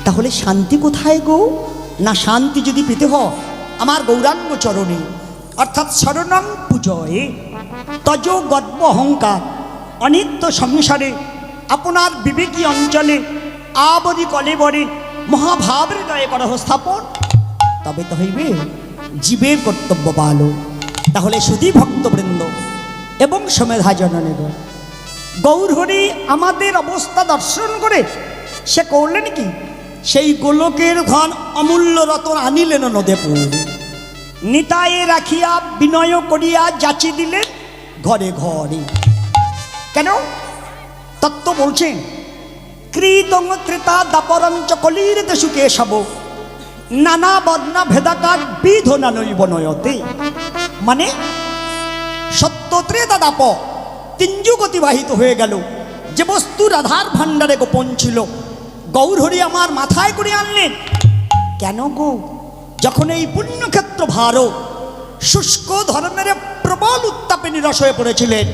তাহলে শান্তি কোথায় গো? না শান্তি যদি পেতে হয় আমার গৌরাঙ্গ চরণে, অর্থাৎ শরণং পূজয়ে তজ গর্ব অহংকার অনিত্য সংসারে আপনার বিবেকী অঞ্চলে আবরি কলেবরে মহাভাবের হৃদয়ে করহ স্থাপন, তবে তো হইবে জীবের কর্তব্য পালো। তাহলে সুধী ভক্তবৃন্দ এবং সমেধা জননেব, গৌরহরি আমাদের অবস্থা দর্শন করে সে করলেন কি? সেই গোলকের ঘন অমূল্য রতন আনিলেন নদেপুর, নিতায়ে রাখিয়া বিনয় করিয়া যাচি দিলেন ঘরে ঘরে। কেন? তত্ত্ব বলছেন কৃতং ত্রেতা দাপরঞ্চ কলিরিত সুখে সব নানা বর্ণা ভেদাকার বিধনা নৈব নয়তে। মানে সত্য ত্রেতা দাপ তিন যুগ অতিবাহিত হয়ে গেল, যে বস্তু রাধার ভাণ্ডারে গোপন ছিল গৌরহরি আমার মাথায় করে আনলেন। কেন গো? যখন এই পুণ্যক্ষেত্র ভারত শুষ্ক ধর্মের প্রবল উত্তাপে নিরস হয়ে পড়েছিলেন,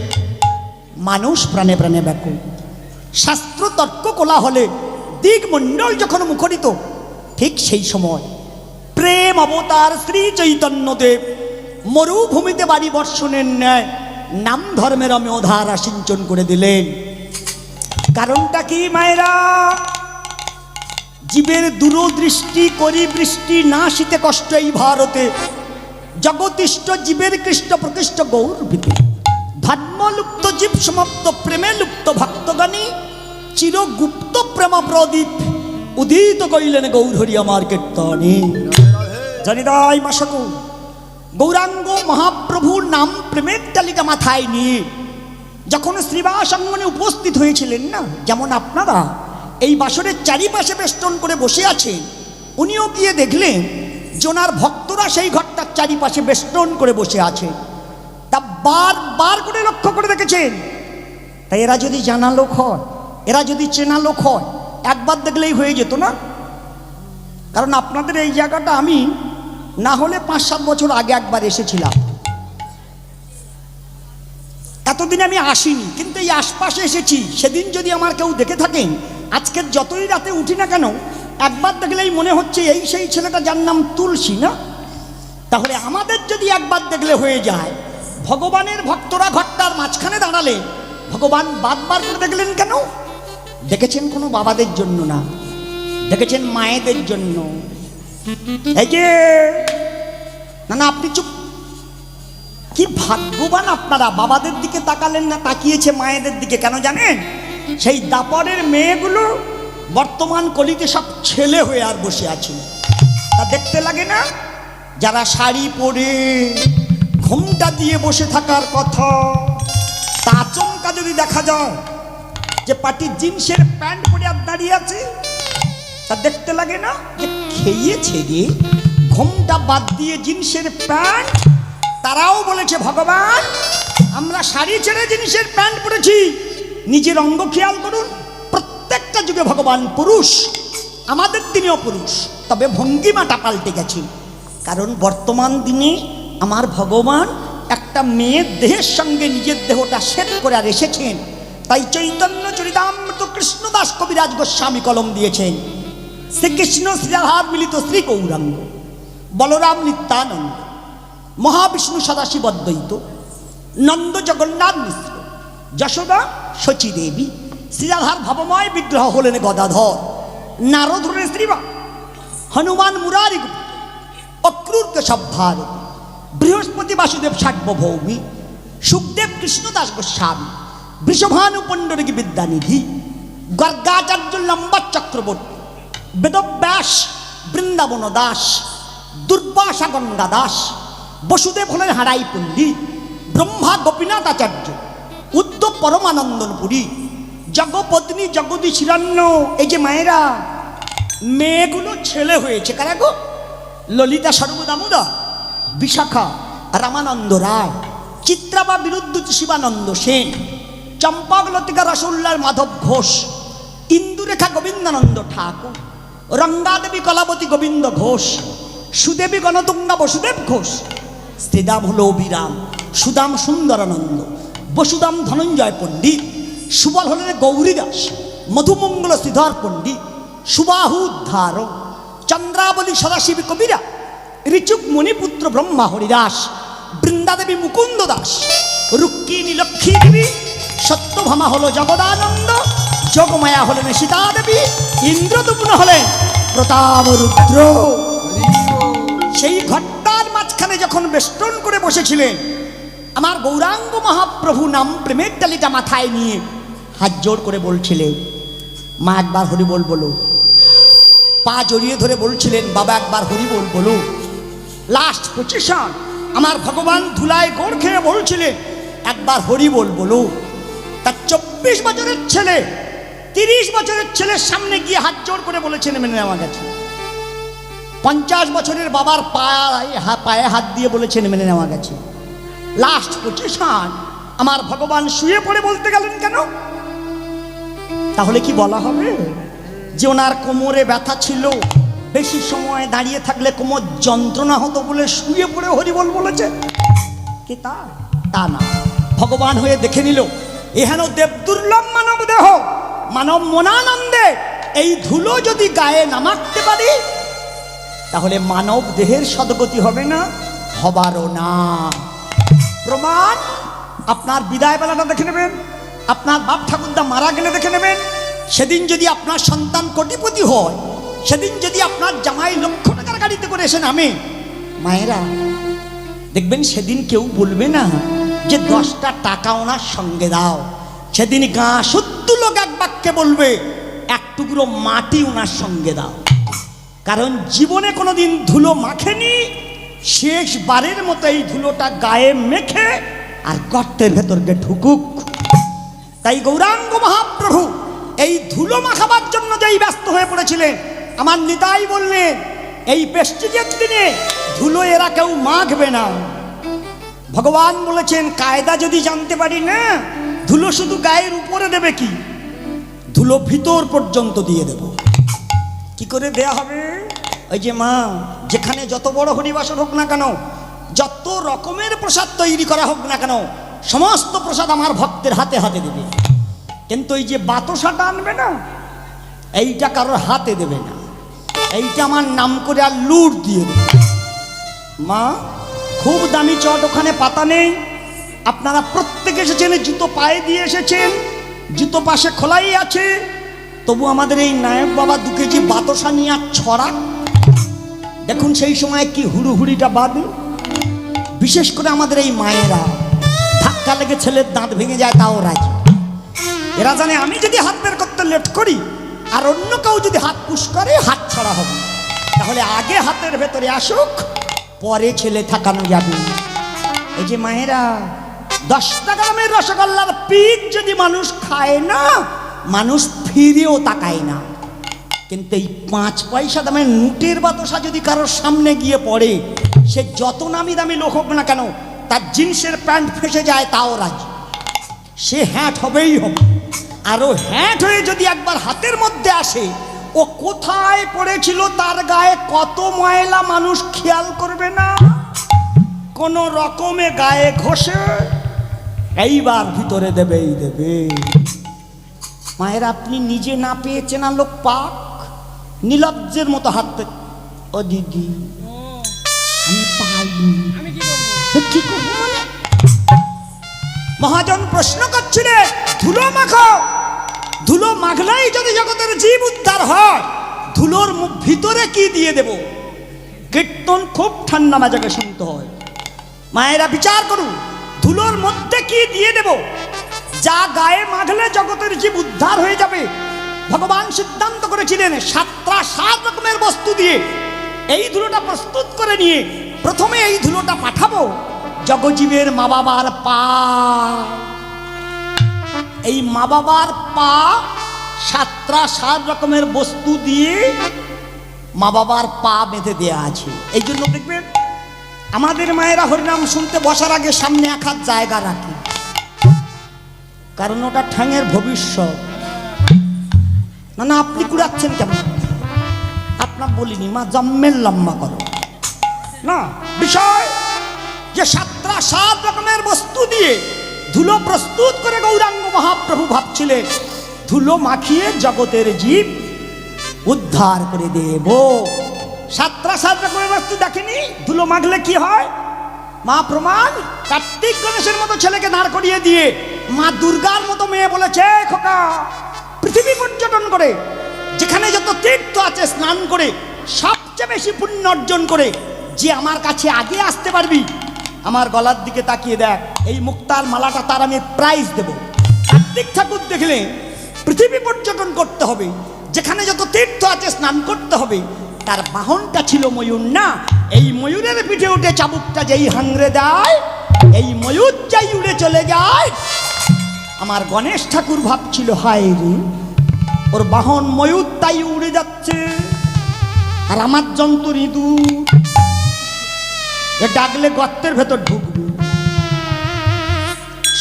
মানুষ প্রাণে প্রাণে ব্যাকুল, শাস্ত্র তর্ক কোলাহলে দিগমণ্ডল যখন মুখরিত, ঠিক সেই সময় প্রেম অবতার শ্রী চৈতন্যদেব মরুভূমিতে বাড়ি বর্ষণের ন্যায় নাম ধর্মের অমেধারা সিঞ্চন করে দিলেন। কারণটা কি মায়েরা? জীবের দূরদৃষ্টি করি বৃষ্টি না শীতে কষ্ট এই ভারতে, জগতিষ্ঠ জীবের কৃষ্ট প্রকৃষ্ট গৌরবিতে ধর্মলুপ্ত জীব সমাপ্ত প্রেমে লুপ্ত ভক্তগণী চিরগুপ্ত প্রেম প্রদীপ উদিত কইলেন গৌরহরি আমার কীর্তনে। জানিদাই মাসকু গৌরাঙ্গ মহাপ্রভুর নাম প্রেমের তালিকা মাথায় নিয়ে যখন শ্রীবাস অঙ্গনে উপস্থিত হয়েছিলেন না, যেমন আপনারা এই বাসরের চারিপাশে বেষ্টন করে বসে আছেন, উনিও গিয়ে দেখলেন জোনার ভক্তরা সেই ঘরটার চারিপাশে বেষ্টন করে বসে আছে। তা বারবার করে লক্ষ্য করে দেখেছেন। তাই এরা যদি জানা লোক হয়, এরা যদি চেনা লোক হয়, একবার দেখলেই হয়ে যেত না? কারণ আপনাদের এই জায়গাটা আমি না হলে 5-7 বছর আগে একবার এসেছিলাম, এতদিন আমি আসিনি, কিন্তু এই আশপাশে এসেছি। সেদিন যদি আমার কেউ দেখে থাকেন, আজকের যতই রাতে উঠি না কেন, একবার দেখলেই মনে হচ্ছে এই সেই ছেলেটা যার নাম তুলসী না? তাহলে আমাদের যদি একবার দেখলে হয়ে যায়, ভগবানের ভক্তরা ঘরটার মাঝখানে দাঁড়ালে ভগবান বারবার করে দেখলেন কেন? দেখেছেন কোনো বাবাদের জন্য না, দেখেছেন মায়েদের জন্য। এই যে না না, আপনি চুপ। কি ভাগ্যবান আপনারা, বাবাদের দিকে তাকালেন না, তাকিয়েছে মায়েদের দিকে। কেন জানেন? সেই দাপরের মেয়েগুলো বর্তমান কলিতে সব ছেলে হয়ে আর বসে আছে। তা দেখতে লাগে না? যারা শাড়ি পরে ঘোমটা দিয়ে বসে থাকার কথা, তা আচমকা যদি দেখা যায় যে পাটি জিন্সের প্যান্ট পরে আর দাঁড়িয়ে আছে, তা দেখতে লাগে না যে খেয়েছে রে, ঘোমটা বাদ দিয়ে জিন্সের প্যান্ট। তারাও বলেছে ভগবান আমরা শাড়ি ছেড়ে জিন্সের প্যান্ট পরেছি, নিজের অঙ্গ খেয়াল করুন। প্রত্যেকটা যুগে ভগবান পুরুষ, আমাদের দিনেও পুরুষ, তবে ভঙ্গিমাটা পাল্টে গেছে। কারণ বর্তমান দিনে আমার ভগবান একটা মেয়ের দেহের সঙ্গে নিজের দেহটা সেট করে আর এসেছেন। তাই চৈতন্য চরিতামৃত কৃষ্ণদাস কবিরাজ গোস্বামী কলম দিয়েছেন, শ্রীকৃষ্ণ শ্রীরাধার মিলিত শ্রী গৌরাঙ্গ, বলরাম নিত্যানন্দ, মহাবিষ্ণু সদাশিব অদ্বৈত, নন্দ জগন্নাথ মিশ্র, যশোদা শচী দেবী, শ্রীরাধার ভাবময় বিগ্রহ হলেন গদাধর, নারদ হলেন শ্রীবা, হনুমান মুরারি গুপ্ত, অক্রূর কেশব ভারতী, বৃহস্পতি বাসুদেব সার্বভৌমী, সুখদেব কৃষ্ণদাস গোস্বামী, বৃষভানু পণ্ডরিক বিদ্যানিধি, গর্গাচার্য লম্বা চক্রবর্তী, বেদব্যাস বৃন্দাবন দাস, দুর্বাসা গঙ্গা দাস, বসুদেব হলেন হারাই পণ্ডিত, ব্রহ্মা গোপীনাথ আচার্য, উদ্ধব পরমানন্দন পুরী, জগপত্নী জগদী শিরান্য। এই যে মায়েরা, মেয়েগুলো ছেলে হয়েছে কারা গো? ললিতা সর্বদামোদা, বিশাখা রামানন্দ রায়, চিত্রাবা বিরুদ্ধ শিবানন্দ সেন, চম্পক লতিকা রসোল্লার মাধব ঘোষ, ইন্দুরেখা গোবিন্দানন্দ ঠাকুর, রঙ্গাদেবী কলাবতী গোবিন্দ ঘোষ, সুদেবী গণতুঙ্গা বসুদেব ঘোষ, শ্রীদাম হল অবিরাম, সুদাম সুন্দরানন্দ, বসুদাম ধনঞ্জয় পণ্ডিত, সুবল হলেন গৌরীদাস, মধুমঙ্গল শ্রীধর পণ্ডিত, সুবাহু উদ্ধার চন্দ্রাবলী সদাশিব কবিরা ঋচুক মণিপুত্র ব্রহ্মা হরিদাস বৃন্দাদেবী মুকুন্দ দাস রুক্মিণী লক্ষ্মী দেবী সত্যভামা হলো জগদানন্দ যোগমায়া হলেন সীতা দেবী ইন্দ্রদুম্ন হলেন প্রতাপ রুদ্র। সেই ঘটনার মাঝখানে যখন বেষ্টন করে বসেছিলেন আমার গৌরাঙ্গ মহাপ্রভু নাম প্রেমের ডালিটা মাথায় নিয়ে হাত জোড় করে বলছিলেন, মা একবার হরি বল বলো, পা জড়িয়ে ধরে বলছিলেন বাবা একবার হরি বল বলো। লাস্ট পজিশন আমার ভগবান ধুলায় গোড় খেয়ে বলছিলেন একবার হরি বল বলো। তার 24 বছরের ছেলে 30 বছরের ছেলের সামনে গিয়ে হাত জোড় করে বলেছেন মেনে নেওয়া গেছে। 50 বছরের বাবার পায়ে হাত দিয়ে বলেছেন মেনে নেওয়া গেছে। লাস্ট পজিশন আমার ভগবান শুয়ে পড়ে বলতে গেলেন কেন? তাহলে কি বলা হবে যে ওনার কোমরে ব্যথা ছিল, বেশি সময় দাঁড়িয়ে থাকলে কোমর যন্ত্রণা হতো বলে শুয়ে পড়ে হরি বল বলেছে? কি তা না, ভগবান হয়ে দেখে নিল এহেন দেব দুর্লভ মানব দেহ মানব মনানন্দে এই ধুলো যদি গায়ে না মাখতে পারি তাহলে মানব দেহের সদ্গতি হবে না, হবারও না। প্রমাণ আপনার বিদায় বেলাটা দেখে নেবেন, আপনার বাপ ঠাকুরদা মারা গেলে দেখে নেবেন, সেদিন যদি আপনার সন্তান কোটিপতি হয়, সেদিন যদি আপনার জামাই লক্ষ টাকার গাড়িতে করে এসে নামে, মায়েরা দেখবেন সেদিন কেউ বলবে না যে 10টা টাকা ওনার সঙ্গে দাও। সেদিন গা সত্য লোক এক বাক্যে বলবে এক টুকরো মাটি ওনার সঙ্গে দাও। কারণ জীবনে কোনোদিন ধুলো মাখেনি, শেষবারের মতো এই ধুলোটা গায়ে মেখে আর গর্তের ভেতরকে ঢুকুক। তাই গৌরাঙ্গ মহাপ্রভু এই ধুলো মাখাবার জন্য যেই ব্যস্ত হয়ে পড়েছিলেন, আমার নিতাই বললেন এই পেস্টিজের দিনে ধুলো এরা কেউ মাখবে না। ভগবান বলেছেন কায়দা যদি জানতে পারি না, ধুলো শুধু গায়ের উপরে দেবে কি, ধুলো ভিতর পর্যন্ত দিয়ে দেব। কি করে দেয়া হবে? ওই যে মা, যেখানে যত বড় হরিবাসর হোক না কেন, যত রকমের প্রসাদ তৈরি করা হোক না কেন, সমস্ত প্রসাদ আমার ভক্তের হাতে হাতে দেবে। কিন্তু এই যে বাতসাটা আনবে না, এইটা কারোর হাতে দেবে না, এইটা আমার নাম করে আর লুট দিয়ে দেবে। মা, খুব দামি চট ওখানে পাতা নেই, আপনারা প্রত্যেকে এসেছেন জুতো পায়ে দিয়ে এসেছেন, জুতো পাশে খোলাই আছে, তবু আমাদের এই নায়ক বাবা 2 কেজি বাতসা নিয়ে আর ছড়া। দেখুন সেই সময় কি হুড়ুহুড়িটা বাঁধে। বিশেষ করে আমাদের এই মায়েরা, ধাক্কা লেগে ছেলের দাঁত ভেঙে যায় তাও রাজি। এরা জানে আমি যদি হাত বের করতে লেট করি আর অন্য কেউ যদি হাত পুশ করে হাত ছাড়া হবে, তাহলে আগে হাতের ভেতরে আসুক, পরে ছেলে থাকানো যাবে। এই যে মায়েরা, 10 টাকা দামের রসগোল্লার পিঠ যদি মানুষ খায় না, মানুষ ফিরেও তাকায় না। কিন্তু এই 5 পয়সা দামের নোটের বাতাসা যদি কারোর সামনে গিয়ে পড়ে, সে যত নামি দামি লোক হোক না কেন, তার জিন্সের প্যান্ট ফেসে যায় তাও রাজি, সে হ্যাট হবেই হবে। আরও হ্যাট হয়ে যদি একবার হাতের মধ্যে আসে, ও কোথায় পড়েছিল, তার গায়ে কত ময়লা মানুষ খেয়াল করবে না, কোন রকমে গায়ে ঘষে এইবার ভিতরে দেবেই দেবে। মায়ের আপনি নিজে না পেয়েছেন না লোক পাক, নিলজ্জের মতো হাত, ও দিদি আমি পাইনি, কি করবো মানে? মহাজন প্রশ্ন করছিলেন ধুলো মাখো, ধুলো মাখলেই যদি জগতের জীব উদ্ধার হয়, ধুলোর ভিতরে কি দিয়ে দেব? কীর্তন খুব ঠান্ডা মেজাজে শুনতে হয়। মায়েরা বিচার করুন, ধুলোর মধ্যে কি দিয়ে দেব যা গায়ে মাখলে জগতের জীব উদ্ধার হয়ে যাবে? ভগবান সিদ্ধান্ত করেছিলেন 7 রকমের বস্তু দিয়ে এই ধুলোটা প্রস্তুত করে নিয়ে প্রথমে এই ধুলোটা পাঠাবো জগজীবের মা বাবার পা। এই মা বাবার পা 7 রকমের বস্তু দিয়ে মা বাবার পা বেঁধে দেয়া আছে। এই জন্য দেখবেন আমাদের মায়েরা হরিনাম শুনতে বসার আগে সামনে 1 হাত জায়গা রাখে, কারণ ওটা ঠ্যাঙের ভবিষ্যৎ। না না, আপনি কুড়াচ্ছেন কেমন? আপনার বলিনি মা জম্মের লম্বা করো না, বিষয় যে 7 রকমের বস্তু দিয়ে ধুলো প্রস্তুত করে গৌরাঙ্গ মহাপ্রভু ভাবছিলেন ধুলো মাখিয়ে জগতের জীব উদ্ধার করে দেব। সাতটা রকমের বস্তু দেখেনি, ধুলো মাখলে কি হয়? মা প্রমাণ, কার্তিক গণেশের মতো ছেলেকে দাঁড় করিয়ে দিয়ে মা দুর্গার মতো মেয়ে বলেছে, খোকা পৃথিবী পর্যটন করে, যেখানে যত তীর্থ আছে স্নান করে সবচেয়ে বেশি পুণ্য অর্জন করে যে আমার কাছে আগে আসতে পারবি, আমার গলার দিকে তাকিয়ে দেখ, এই মুক্তার মালাটা তার আমি প্রাইজ দেব। কার্তিক ঠাকুর দেখলে পৃথিবী পর্যটন করতে হবে, যেখানে যত তীর্থ আছে স্নান করতে হবে। তার বাহনটা ছিল ময়ূর না, এই ময়ূরের পিঠে উঠে চাবুকটা যেই হাংড়ে দেয়, এই ময়ূর যাই উড়ে চলে যায়। আমার গণেশ ঠাকুর ভাবছিল, হায় রে, ওর বাহন ময়ূর তাই উড়ে যাচ্ছে, আর আমার জন্তু ইঁদুর, ডাকলে গর্তের ভেতর ঢুকবে,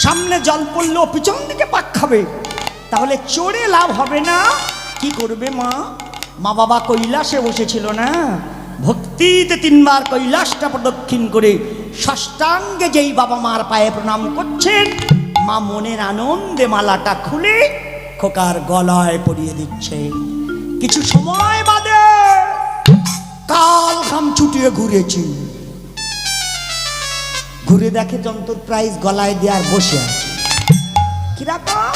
সামনে জল পড়লেও পিছন দিকে পাক খাবে, তাহলে চড়ে লাভ হবে না। কি করবে মা? মা বাবা কৈলাসে বসেছিল না, ভক্তিতে 3 বার কৈলাসটা প্রদক্ষিণ করে ষষ্ঠাঙ্গে যেই বাবা মার পায়ে প্রণাম করছেন, মা মনের আনন্দে মালাটা খুলে খোকার গলায় পরিয়ে দিচ্ছে। কিছু সময় বাদে কাল ঘাম ছুটিয়ে ঘুরেছি, ঘুরে দেখে যন্ত্র প্রাইজ গলায় দেওয়ার বসে আছে। কিরকম?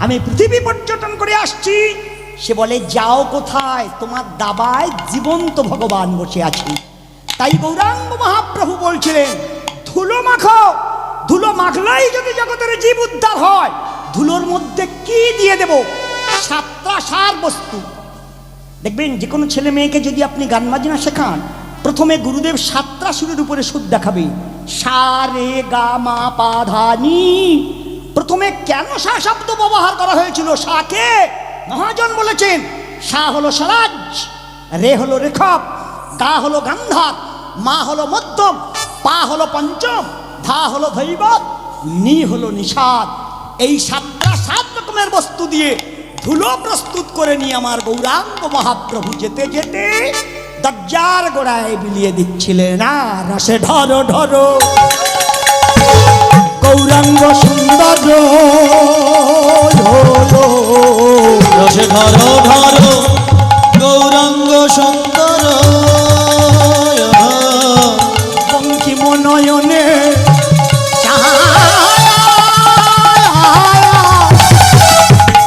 আমি পৃথিবী পর্যটন করে আসছি। সে বলে, যাও কোথায়? তোমার দাবায় জীবন্ত ভগবান বসে আছে। তাই গৌরাঙ্গ মহাপ্রভু বলছিলেন, ধুলো মাখো, ধুলো মাখলেই যদি জগতের জীব উদ্ধার হয়, ধুলোর মধ্যে কি দিয়ে দেব? 7টা সার বস্তু। দেখবেন যে কোনো ছেলে মেয়েকে যদি আপনি গান বাজনা শেখান, প্রথমে গুরুদেব 7টা সুরের উপরে সুর দেখাবে, সা রে গা মা পা ধা নি। প্রথমে কেন সা শব্দ ব্যবহার করা হয়েছিল? সাকে মহাজন বলেছেন, সা হলো স্বরাজ, রে হলো রেখব, গা হলো গান্ধার, মা হলো মধ্যম, পা হলো পঞ্চম, ধা হলো ধৈবত, নি হলো নিষাদ। এই 7 রকমের বস্তু দিয়ে ধুলো প্রস্তুত করে নিয়ে আমার গৌরাঙ্গ মহাপ্রভু যেতে যেতে দরজার গোড়ায় বিলিয়ে দিচ্ছিলেন, না রসে ঢরো ঢরো গৌরাঙ্গ সুন্দর, রসে ধরো ধরো গৌরাঙ্গ সুন্দর, বঙ্কিম নয়নে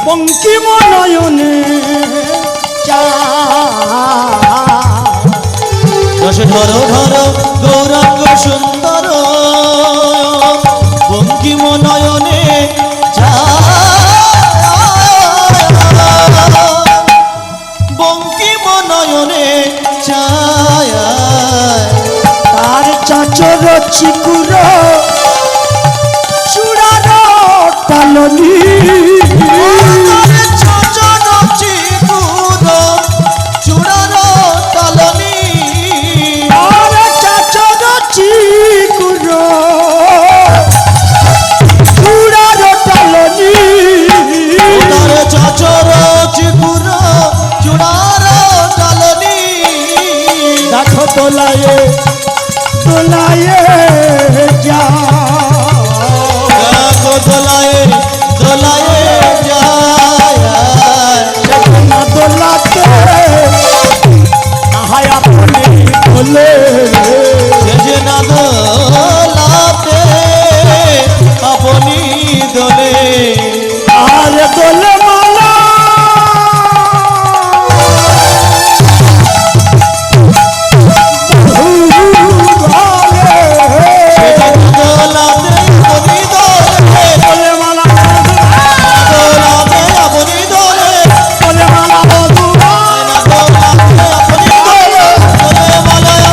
বঙ্কিম নয়নে রসে ধরো ধরো গৌরাঙ্গ সুন্দর, বঙ্কিম নয়নে বঙ্কিম নয়নে ছায়া, তার চাচর চিকুর চূড়ার টালনি, চূড়ার টালনি, তার চাচর চিকুর চূড়ার টালনি, তার চাচর চিকুর চূড়ার টালনি। দেখো তোলায়ে তোলায়ে যা, দেখো দোলায়ে দোলায়ে যায়, না দোলাতে আহায় আপনি দোলে, যে না দোলাতে আপনি দোলে, আর দোলে মালা দোলাতে আপনি দোলে, দোলে মালা দোলাতে আপনি দোলে, দোলে মালা বধুয়া দোলাতে আপনি দোলে, দোলে মালায়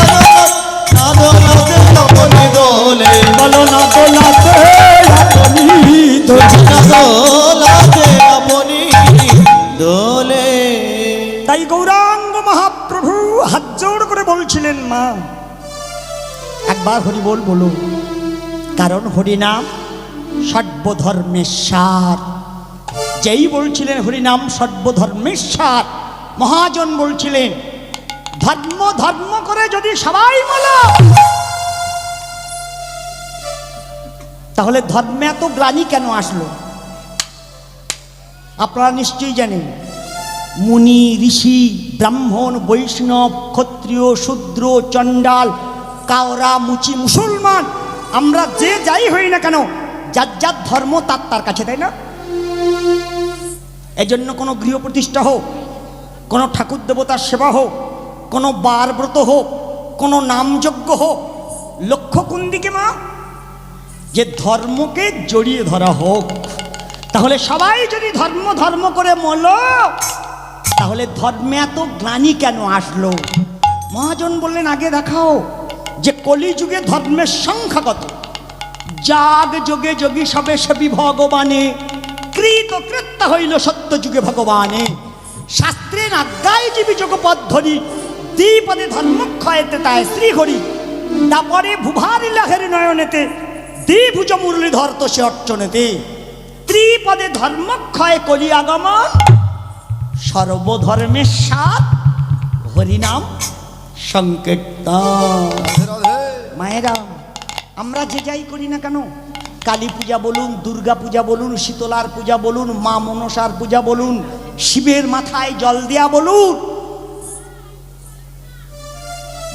না দোলাতে আপনি দোলে, বলো না দোলাতে আপনি দোলে। না দোলাতে আপনি দোলে। তাই গৌরাঙ্গ মহাপ্রভু হাত জোড় করে বলছিলেন, মা একবার হরি বল বলো, কারণ হরিনাম সর্বধর্মের সার। যেই বলছিলেন হরিনাম সর্বধর্মের সার, মহাজন বলছিলেন, ধর্ম ধর্ম করে যদি সবাই বলো, তাহলে ধর্মে এত গ্লানি কেন আসলো? আপনারা নিশ্চয়ই জানেন মুনি ঋষি ব্রাহ্মণ বৈষ্ণব ক্ষত্রিয় শূদ্র চণ্ডাল কাওরা মুচি মুসলমান, আমরা যে যাই হই না কেন, যার যার ধর্ম তার তার কাছে, তাই না? এজন্য কোনো গৃহ প্রতিষ্ঠা হোক, কোনো ঠাকুর দেবতার সেবা হোক, কোনো বার ব্রত হোক, কোনো নামযজ্ঞ হোক, লক্ষ্য কোন দিকে মা? যে ধর্মকে জড়িয়ে ধরা হোক। তাহলে সবাই যদি ধর্ম ধর্ম করে মলো, তাহলে ধর্মে এত গ্লানি কেন আসলো? মহাজন বললেন আগে দেখাও যে কলিযুগে ধর্মের সংখ্যা কত। জাগ যোগে যোগী সবে সেবি ভগবানে, কৃত কৃত্য হইল সত্য যুগে ভগবানে। শাস্ত্রের আজ্ঞায় জীবী যোগ পদ্ধতি, দ্বিপদে ধর্মক্ষয়েতে তাই শ্রীহরি। তারপরে ভুভারি লাহের নয়নেতে, দ্বিভুজ মুরলীধর তো সে অর্চনেতে। ত্রিপদে ধর্মক্ষয় করি আগমন, সর্বধর্মের সাথ হরিনাম সংকীর্তন। মায়েরা, আমরা যে যাই করি না কেন, কালী পূজা বলুন, দুর্গা পূজা বলুন, শীতলার পূজা বলুন, মা মনসার পূজা বলুন, শিবের মাথায় জল দেয়া বলুন,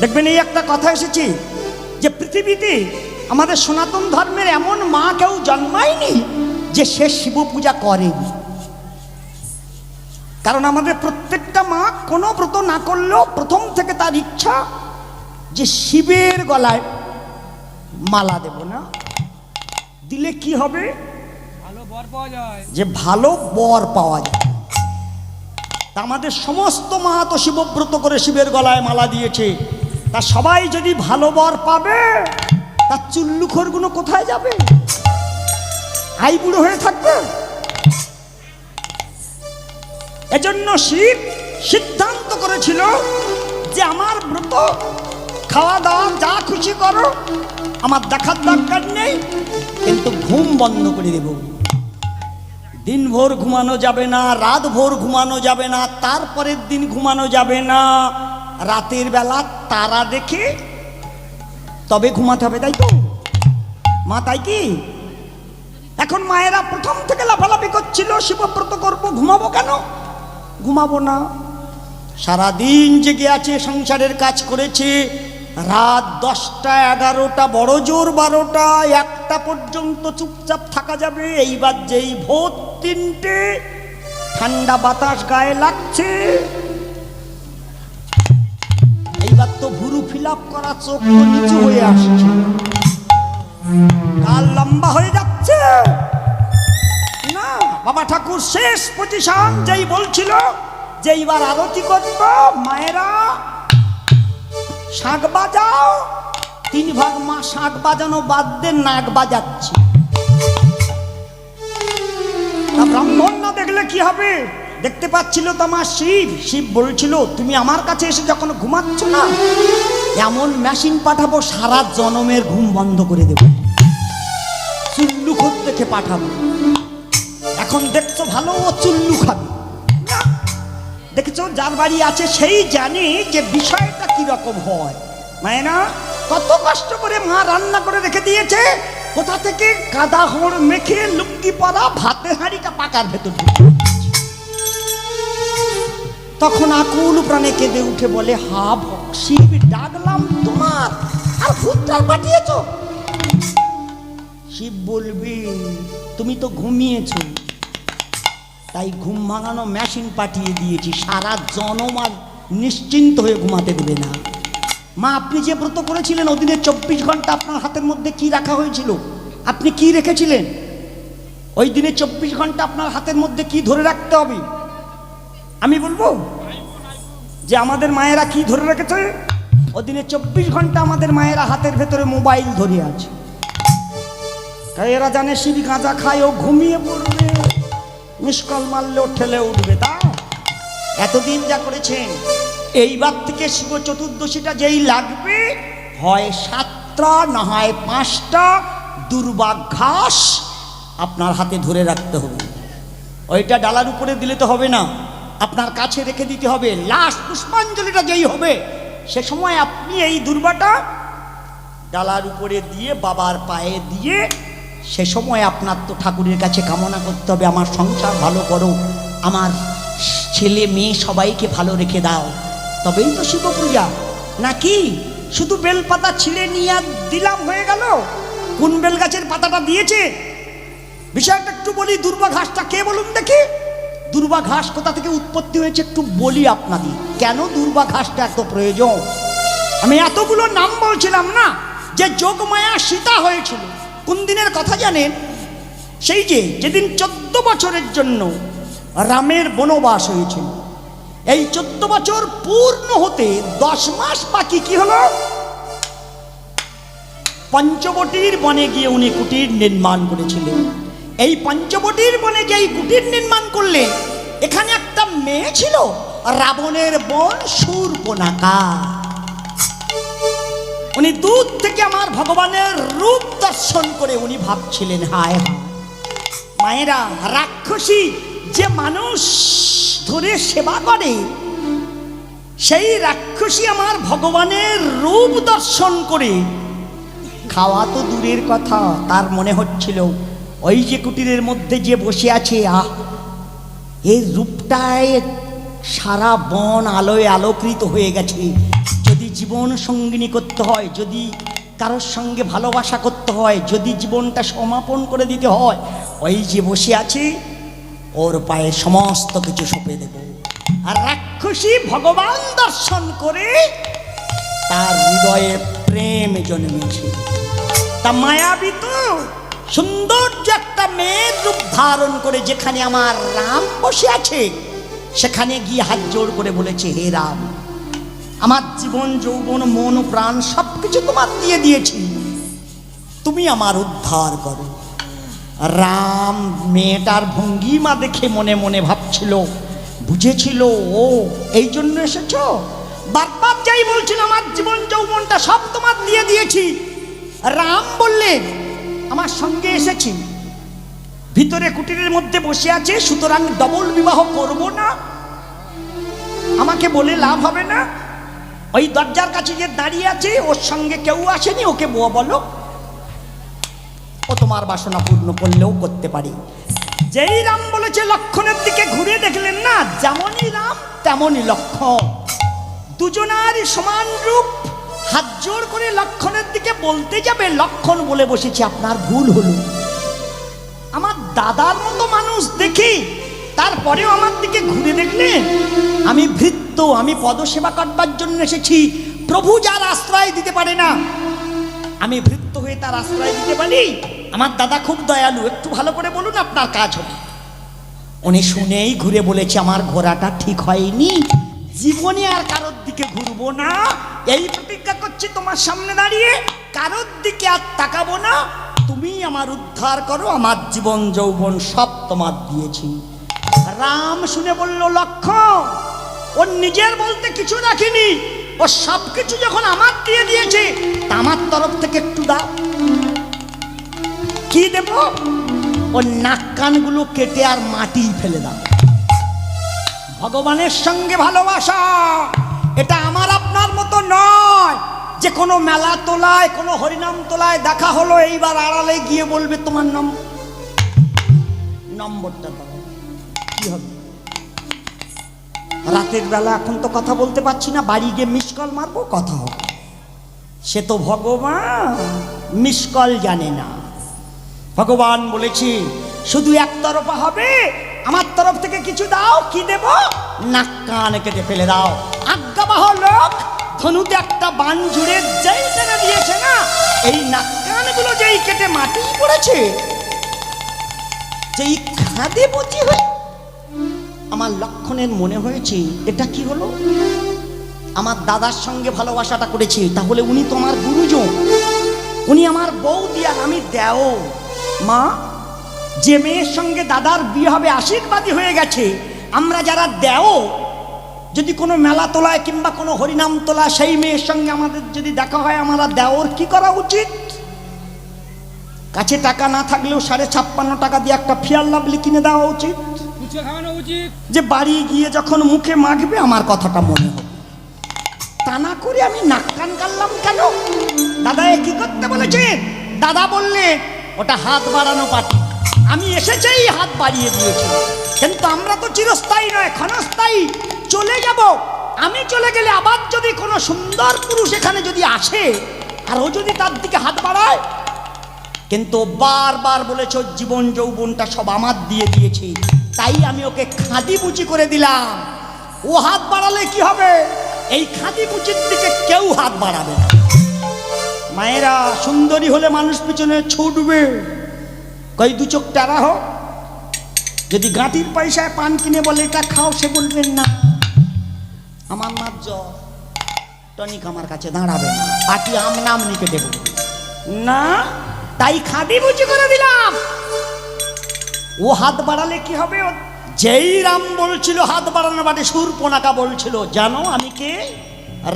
দেখবেন এই একটা কথা এসেছে যে পৃথিবীতে আমাদের সনাতন ধর্মের এমন মা কেউ জন্মায়নি যে সে শিব পূজা করেনি। কারণ আমাদের প্রত্যেকটা মা কোনো ব্রত না করলেও প্রথম থেকে তার ইচ্ছা যে শিবের গলায় মালা দেব না, দিলে কি হবে? ভালো বর পাওয়া যায়, যে ভালো বর পাওয়া যায়। তা আমাদের সমস্ত মা তো শিবব্রত করে শিবের গলায় মালা দিয়েছে, তা সবাই যদি ভালো বর পাবে, তার চুল্লুখোরগুলো কোথায় যাবে? আই বুড়ো হয়ে থাকবে। এজন্য শিব সিদ্ধান্ত করেছিল যে আমার ব্রত, খাওয়া দাওয়া যা খুশি করো, আমার দেখার দরকার নেই, কিন্তু ঘুম বন্ধ করে দেব। দিন ভোর ঘুমানো যাবে না, রাত ভোর ঘুমানো যাবে না, তারপরের দিন ঘুমানো যাবে না, রাতের বেলা তারা দেখে তবে ঘুমাতে হবে, তাই তো মা? তাই কি? এখন মায়েরা প্রথম থেকে লাফালাফি করছিল শিবব্রত করবো, ঘুমাবো কেন? ঘুমাবো না, সারাদিন জেগে আছে, সংসারের কাজ করেছে, রাত 10টা 11টা বড় জোর 12টা 1টা পর্যন্ত চুপচাপ থাকা যাবে। এইবার যেই ভোর 3টে, ঠান্ডা বাতাস গায়ে লাগছে, এইবার তো ভুরু ফিলাপ করা, চোখ তো নিচু হয়ে আসছে, কাল লম্বা হয়ে যাচ্ছে না। বাবা ঠাকুর শেষ পজিশন যেই বলছিল যে এইবার আরতি করব, মায়েরা শাঁখ বাজাও, 3 ভাগ মা শাঁখ বাজানো বাদ দিয়ে নাক বাজাচ্ছে। তা ব্রাহ্মণ না দেখলে কি হবে? দেখতে পাচ্ছিল তো আমার শিব। শিব বলছিল তুমি আমার কাছে এসে যখন ঘুমাচ্ছ না, এমন মেশিন পাঠাবো সারা জনমের ঘুম বন্ধ করে দেব, চুল্লু খোর দেখে পাঠাবো। এখন দেখছো ভালো, ও চুল্লু খাবে না। দেখেছো যার বাড়ি আছে সেই জানে যে বিষয়টা কিরকম হয়। মায়েরা কত কষ্ট করে মা রান্না করে রেখে দিয়েছে, কোথা থেকে কাদা হোড় মেখে লুঙ্গি পরা ভাতের হাঁড়িটা পাকার ভেতর ঢুকে। তখন আকুল প্রাণে কেঁদে উঠে বলে, হা শিব, ডাকলাম তোমার আর ভূতটার পাঠিয়েছ। শিব বলবে তুমি তো ঘুমিয়েছ, তাই ঘুম ভাঙানো মেশিন পাঠিয়ে দিয়েছি, সারা জনম আর নিশ্চিন্ত হয়ে ঘুমাতে দেবে না। মা আপনি যে ব্রত করেছিলেন ওদিনে 24 ঘন্টা আপনার হাতের মধ্যে কি রাখা হয়েছিল? আপনি কি রেখেছিলেন? ওই দিনে 24 ঘন্টা আপনার হাতের মধ্যে কি ধরে রাখতে হবে? আমি বলবো যে আমাদের মায়েরা কি ধরে রেখেছে? ওদিনে 24 ঘন্টা আমাদের মায়েরা হাতের ভেতরে মোবাইল ধরে আছে। তাই এরা জানে শিব গাঁজা খায়, ও ঘুমিয়ে পড়বে, মিসকল মারলেও ঠেলে উঠবে। তা এতদিন যা করেছেন, এইবার থেকে শিব চতুর্দশীটা যেই লাগবে, হয় 7টা না হয় 5টা দুর্বা ঘাস আপনার হাতে ধরে রাখতে হবে। ওইটা ডালার উপরে দিলে তো হবে না, আপনার কাছে রেখে দিতে হবে। লাস্ট পুষ্পাঞ্জলিটা যেই হবে, সে সময় আপনি এই দুর্বাটা ডালার উপরে দিয়ে বাবার পায়ে দিয়ে, সে সময় আপনার তো ঠাকুরের কাছে কামনা করতে হবে, আমার সংসার ভালো করো, আমার ছেলে মেয়ে সবাইকে ভালো রেখে দাও, তবেই তো শিব পূজা। নাকি শুধু বেলপাতা ছিঁড়ে নিয়ে আর দিলাম হয়ে গেল? কোন বেল গাছের পাতাটা দিয়েছে বিষয়টা একটু বলি। দুর্বা ঘাসটা কে বলুন দেখি? দুর্বা ঘাস কোথা থেকে উৎপত্তি হয়েছে একটু বলি আপনাদের। কেন দুর্বা ঘাসটা এত প্রয়োজন? আমি এতগুলো নাম বলছিলাম না, যে যোগমায়া সীতা হয়েছিল কোন দিনের কথা জানেন? সেই যেদিন 14 বছরের জন্য রামের বনবাস হয়েছিল। এই 14 বছর পূর্ণ হতে 10 মাস বাকি কি হলো? পঞ্চবটির বনে গিয়ে উনি কুটির নির্মাণ করেছিলেন। এই পঞ্চবটির বনে যে এই কুটির নির্মাণ করলেন, এখানে একটা মেয়ে ছিল, রাবণের বোন শূর্পণখা। উনি দূর থেকে আমার ভগবানের রূপ দর্শন করে উনি ভাবছিলেন, হায় হায় মায়েরা, রাক্ষসী যে মানুষ ধরে সেবা করে, সেই রাক্ষসী আমার ভগবানের রূপ দর্শন করে খাওয়া তো দূরের কথা, তার মনে হচ্ছিল ওই যে কুটিরের মধ্যে যে বসে আছে, এই রূপটায় সারা বন আলোয় আলোকৃত হয়ে গেছে। যদি জীবন সঙ্গিনী করতে হয়, যদি কারোর সঙ্গে ভালোবাসা করতে হয়, যদি জীবনটা সমাপন করে দিতে হয়, ওই যে বসে আছে ওর পায়ে সমস্ত কিছু সঁপে দেব। আর রাক্ষসী ভগবান দর্শন করে তার হৃদয়ে প্রেম জন্মেছে। তা মায়াবী তো সৌন্দর্য একটা মেয়ের রূপ ধারণ করে যেখানে আমার রাম বসে আছে, সেখানে গিয়ে হাত জোড় করে বলেছে, হে রাম, আমার জীবন যৌবন মন প্রাণ সবকিছু তোমার দিয়ে দিয়েছি, তুমি আমার উদ্ধার করো। রাম মেয়েটার ভঙ্গিমা দেখে মনে মনে ভাবছিল, বুঝেছিল ও এই জন্য এসেছ। বারবার যাই বলছিল, আমার জীবন যৌবনটা সব তোমার দিয়ে দিয়েছি। রাম বললেন, আমার সঙ্গে এসেছি, ভিতরে কুটিরের মধ্যে বসে আছে, সুতরাং ডবল বিবাহ করব না, আমাকে বলে লাভ হবে না। ওই দরজার কাছে যে দাঁড়িয়ে আছে, ওর সঙ্গে কেউ আসেনি, ওকে বলো, ও তোমার বাসনা পূর্ণ করলেও করতে পারি। যেই রাম বলেছে, লক্ষণের দিকে ঘুরে দেখলেন না, যেমনই রাম তেমনই লক্ষণ, দুজনারই সমান রূপ। হাত জোড় করে লক্ষণের দিকে বলতে যাবে, লক্ষণ বলে বসেছে, আপনার ভুল হলো। আমার দাদার মতো মানুষ দেখি, তারপরেও আমার দিকে ঘুরে দেখলেন। আমি ভৃত্য, আমি পদসেবা করবার জন্য এসেছি। প্রভু যার আশ্রয় দিতে পারে না, আমি ভৃত্য হয়ে তার আশ্রয় দিতে পারি? আমার দাদা খুব দয়ালু, একটু ভালো করে বলুন, আপনার কাজ হবে। উনি শুনেই ঘুরে বলেছে, আমার ঘোড়াটা ঠিক হয়নি, জীবনে আর কারোর দিকে ঘুরবো না, এই প্রতিজ্ঞা করছি তোমার সামনে দাঁড়িয়ে, কারোর দিকে আর তাকাবো না, তুমি আমার উদ্ধার করো, আমার জীবন যৌবন সব তোমার দিয়েছি। রাম শুনে বলল, লক্ষণ, ওর নিজের বলতে কিছু রাখিনি, ও সব কিছু যখন আমার দিয়ে দিয়েছে, তা আমার তরফ থেকে একটু দাও। কি দেব? ওর নাক কানগুলো কেটে আর মাটি ফেলে দাও। ভগবানের সঙ্গে ভালোবাসা এটা আমার আপনার মতো নয়, যে কোনো মেলা তোলায়, কোনো হরিনাম তোলায় দেখা হলো, এইবার আড়ালে গিয়ে বলবে তোমার নম্বরটা দাও। কি হবে? রাতের বেলা এখন তো কথা বলতে পারছি না, বাড়ি গিয়ে মিস কল মারবো, কথা হবে। সে তো ভগবান মিস কল জানে না। ভগবান বলেছি শুধু একতরফা হবে, আমার তরফ থেকে কিছু দাও। কি দেব? নাক কান কেটে ফেলে দাও। আজ্ঞাবহ লোক ধনুতে একটা বান জুড়ে যেই টেনে দিয়েছে না, এই নাক কানগুলো যেই কেটে মাটি পড়েছে, যেই খাদে বুঝি হয়ে আমার লক্ষণের মনে হয়েছে, এটা কি হলো? আমার দাদার সঙ্গে ভালোবাসাটা করেছে, তাহলে উনি তো আমার গুরুজন, উনি আমার বৌদি আর আমি দেও। মা, যে মেয়ের সঙ্গে দাদার বিয়ে হবে আশীর্বাদী হয়ে গেছে, আমরা যারা দেও, যদি কোনো মেলা তোলায় কিংবা কোনো হরিনাম তোলা, সেই মেয়ের সঙ্গে আমাদের যদি দেখা হয়, আমরা দেওর কি করা উচিত? কাছে টাকা না থাকলেও 56.5 টাকা দিয়ে একটা ফেয়ার লাভলি কিনে দেওয়া উচিত, যে বাড়ি গিয়ে যখন মুখে মাখবে আমার কথাটা মনে হবে। তা না করে আমি নাক কান কাটলাম কেন? দাদা কি করতে বলেছে? দাদা বললে ওটা হাত বাড়ানো পার্টি, আমি এসেছেই হাত বাড়িয়ে দিয়েছি। কিন্তু আমরা তো চিরস্থায়ী নয়, ক্ষণস্থায়ী, চলে যাব। আমি চলে গেলে আবার যদি কোনো সুন্দর পুরুষ এখানে যদি আসে আর ও যদি তার দিকে হাত বাড়ায়, কিন্তু বারবার বলেছ জীবন যৌবনটা সব আমার দিয়ে দিয়েছি, তাই আমি ওকে খাদি বুচি করে দিলাম। ও হাত বাড়ালে কি হবে? এই খাদি বুচির দিকে কেউ হাত বাড়াবে না। মায়েরা, সুন্দরী হলে মানুষ পিছনে ছুটবে, কই দু চোখ টারা হোক। যদি গাঁটির পয়সায় পান কিনে বলে এটা খাও, সে বলবেন না আমার মার জ্বর, টনিক আমার কাছে দাঁড়াবে না, পাটি আমনাম নিকে দেব না, তাই খাদি বুঝি করে দিলাম। ও হাত বাড়ালে কি হবে? যেই রাম বলছিল হাত বাড়ানো বাটে শূর্পণখা বলছিল, জানো আমি কে?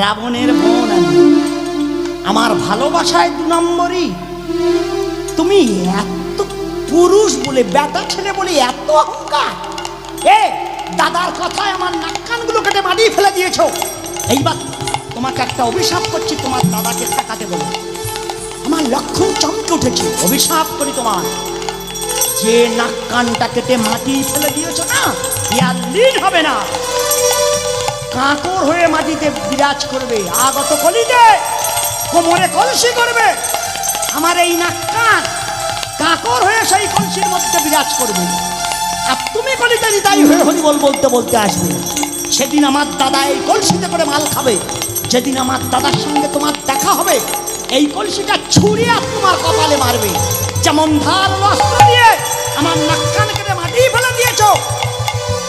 রাবণের বোন আমি। আমার ভালোবাসায় 2 নম্বরই। তুমি এত পুরুষ বলে, বেটা ছেলে বলে এত অহংকার। দাদার কথায় আমার নাক কানগুলো কেটে মাটিয়ে ফেলে দিয়েছো। এইবার তোমাকে একটা অভিশাপ করছি, তোমার দাদাকে ঠেকাতে বলো। আমার লক্ষণ চমকে উঠেছে, অভিশাপ করি তোমার, যে নাক কানটা কেটে মাটি ফেলে দিয়েছো না, আর লীন হবে না, কাঁকর হয়ে মাটিতে বিরাজ করবে। আগত কলিতে কোমরে কলসি করবে। আমার এই নাক কান কাঁকর হয়ে সেই কলসির মধ্যে বিরাজ করবে, আর তুমি কলিতে তাই হয়ে হরিবল বলতে বলতে আসবে। সেদিন আমার দাদা এই কলসিতে করে মাল খাবে। যেদিন আমার দাদার সঙ্গে তোমার দেখা হবে, এই কলসিটা ছুঁড়িয়ে তোমার কপালে মারবে। যেমন ধারালো অস্ত্র দিয়ে আমার নাক কান কেটে মাটি ফেলে দিয়েছো,